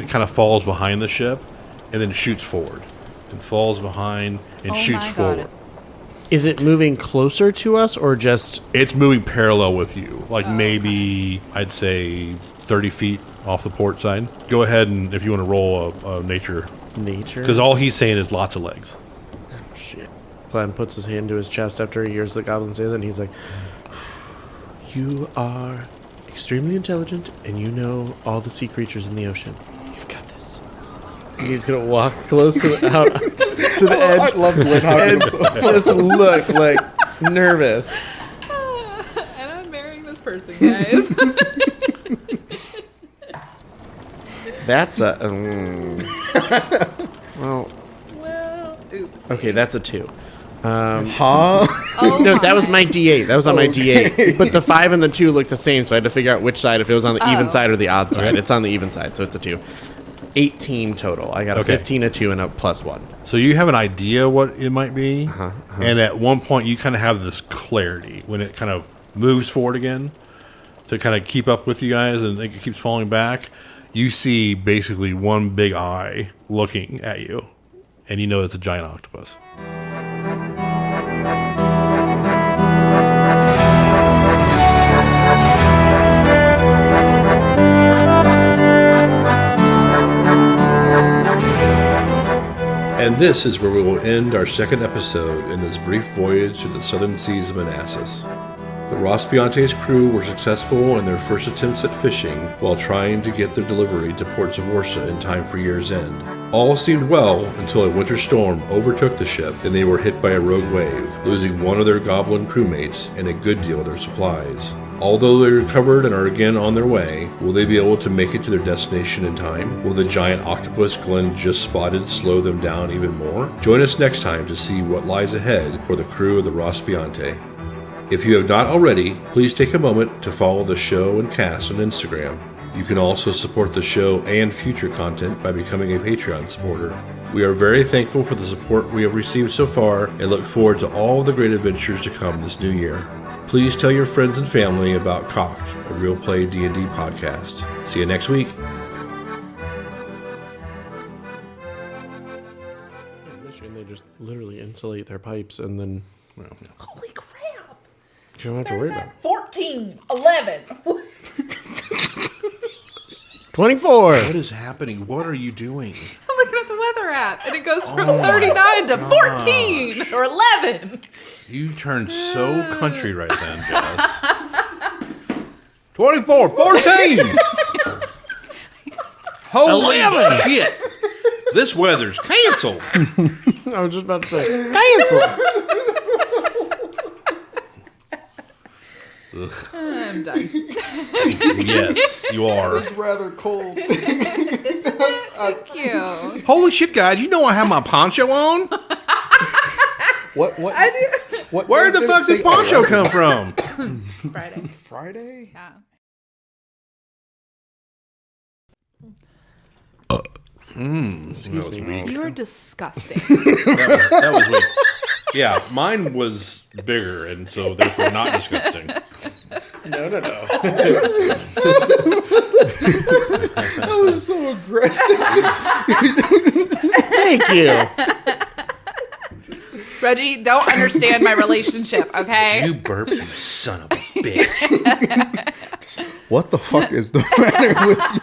B: kind of falls behind the ship, and then shoots forward, and falls behind and shoots forward.
C: Is it moving closer to us or just?
B: It's moving parallel with you, maybe I'd say 30 feet off the port side. Go ahead and if you want to roll a nature, because all he's saying is lots of legs.
C: Oh, shit. Glenn puts his hand to his chest after he hears the goblin say that, and he's like, "You are extremely intelligent, and you know all the sea creatures in the ocean. You've got this." And he's gonna walk close to the edge.
E: I love Glenn
C: and just look like nervous.
D: And I'm marrying this person, guys.
C: That's a well.
D: Oops.
C: Okay, that's a 2.
E: Huh?
C: No, that was my D8. That was on my D8. But the 5 and the 2 look the same, so I had to figure out which side, if it was on the even side or the odd side. It's on the even side, so it's a 2. 18 total. I got a 15, a 2, and a +1.
B: So you have an idea what it might be, and at one point you kind of have this clarity when it kind of moves forward again to kind of keep up with you guys, and it keeps falling back. You see basically one big eye looking at you, and you know it's a giant octopus.
A: And this is where we will end our second episode in this brief voyage through the southern seas of Manassas. The Rospiante's crew were successful in their first attempts at fishing while trying to get their delivery to ports of Warsaw in time for year's end. All seemed well until a winter storm overtook the ship and they were hit by a rogue wave, losing one of their goblin crewmates and a good deal of their supplies. Although they recovered and are again on their way, will they be able to make it to their destination in time? Will the giant octopus Glenn just spotted slow them down even more? Join us next time to see what lies ahead for the crew of the Rospiante. If you have not already, please take a moment to follow the show and cast on Instagram. You can also support the show and future content by becoming a Patreon supporter. We are very thankful for the support we have received so far and look forward to all the great adventures to come this new year. Please tell your friends and family about Cocked, a Real Play D&D podcast. See you next week.
C: And they just literally insulate their pipes and then... Well,
D: Holy crap.
C: you don't have to worry about it.
D: 14, 11.
C: 24!
A: What is happening? What are you doing?
D: I'm looking at the weather app, and it goes from 39 to 14 or 11.
A: You turned so country right then, Jess. 24, 14! Holy shit! This weather's canceled.
C: I was just about to say, cancel!
D: I'm done.
B: Yes, you are.
E: It's rather cold.
D: Thank you.
A: Holy shit, guys! You know I have my poncho on.
E: What?
D: I do.
E: What?
A: Where the fuck does poncho come from?
D: Friday.
E: Friday?
D: Yeah.
C: Excuse me.
D: You are disgusting.
A: That was weak. Yeah, mine was bigger, and so therefore not disgusting.
C: No.
E: That was so aggressive.
C: Thank you.
D: Reggie, don't understand my relationship, okay?
A: You burp, you son of a bitch.
E: What the fuck is the matter with you?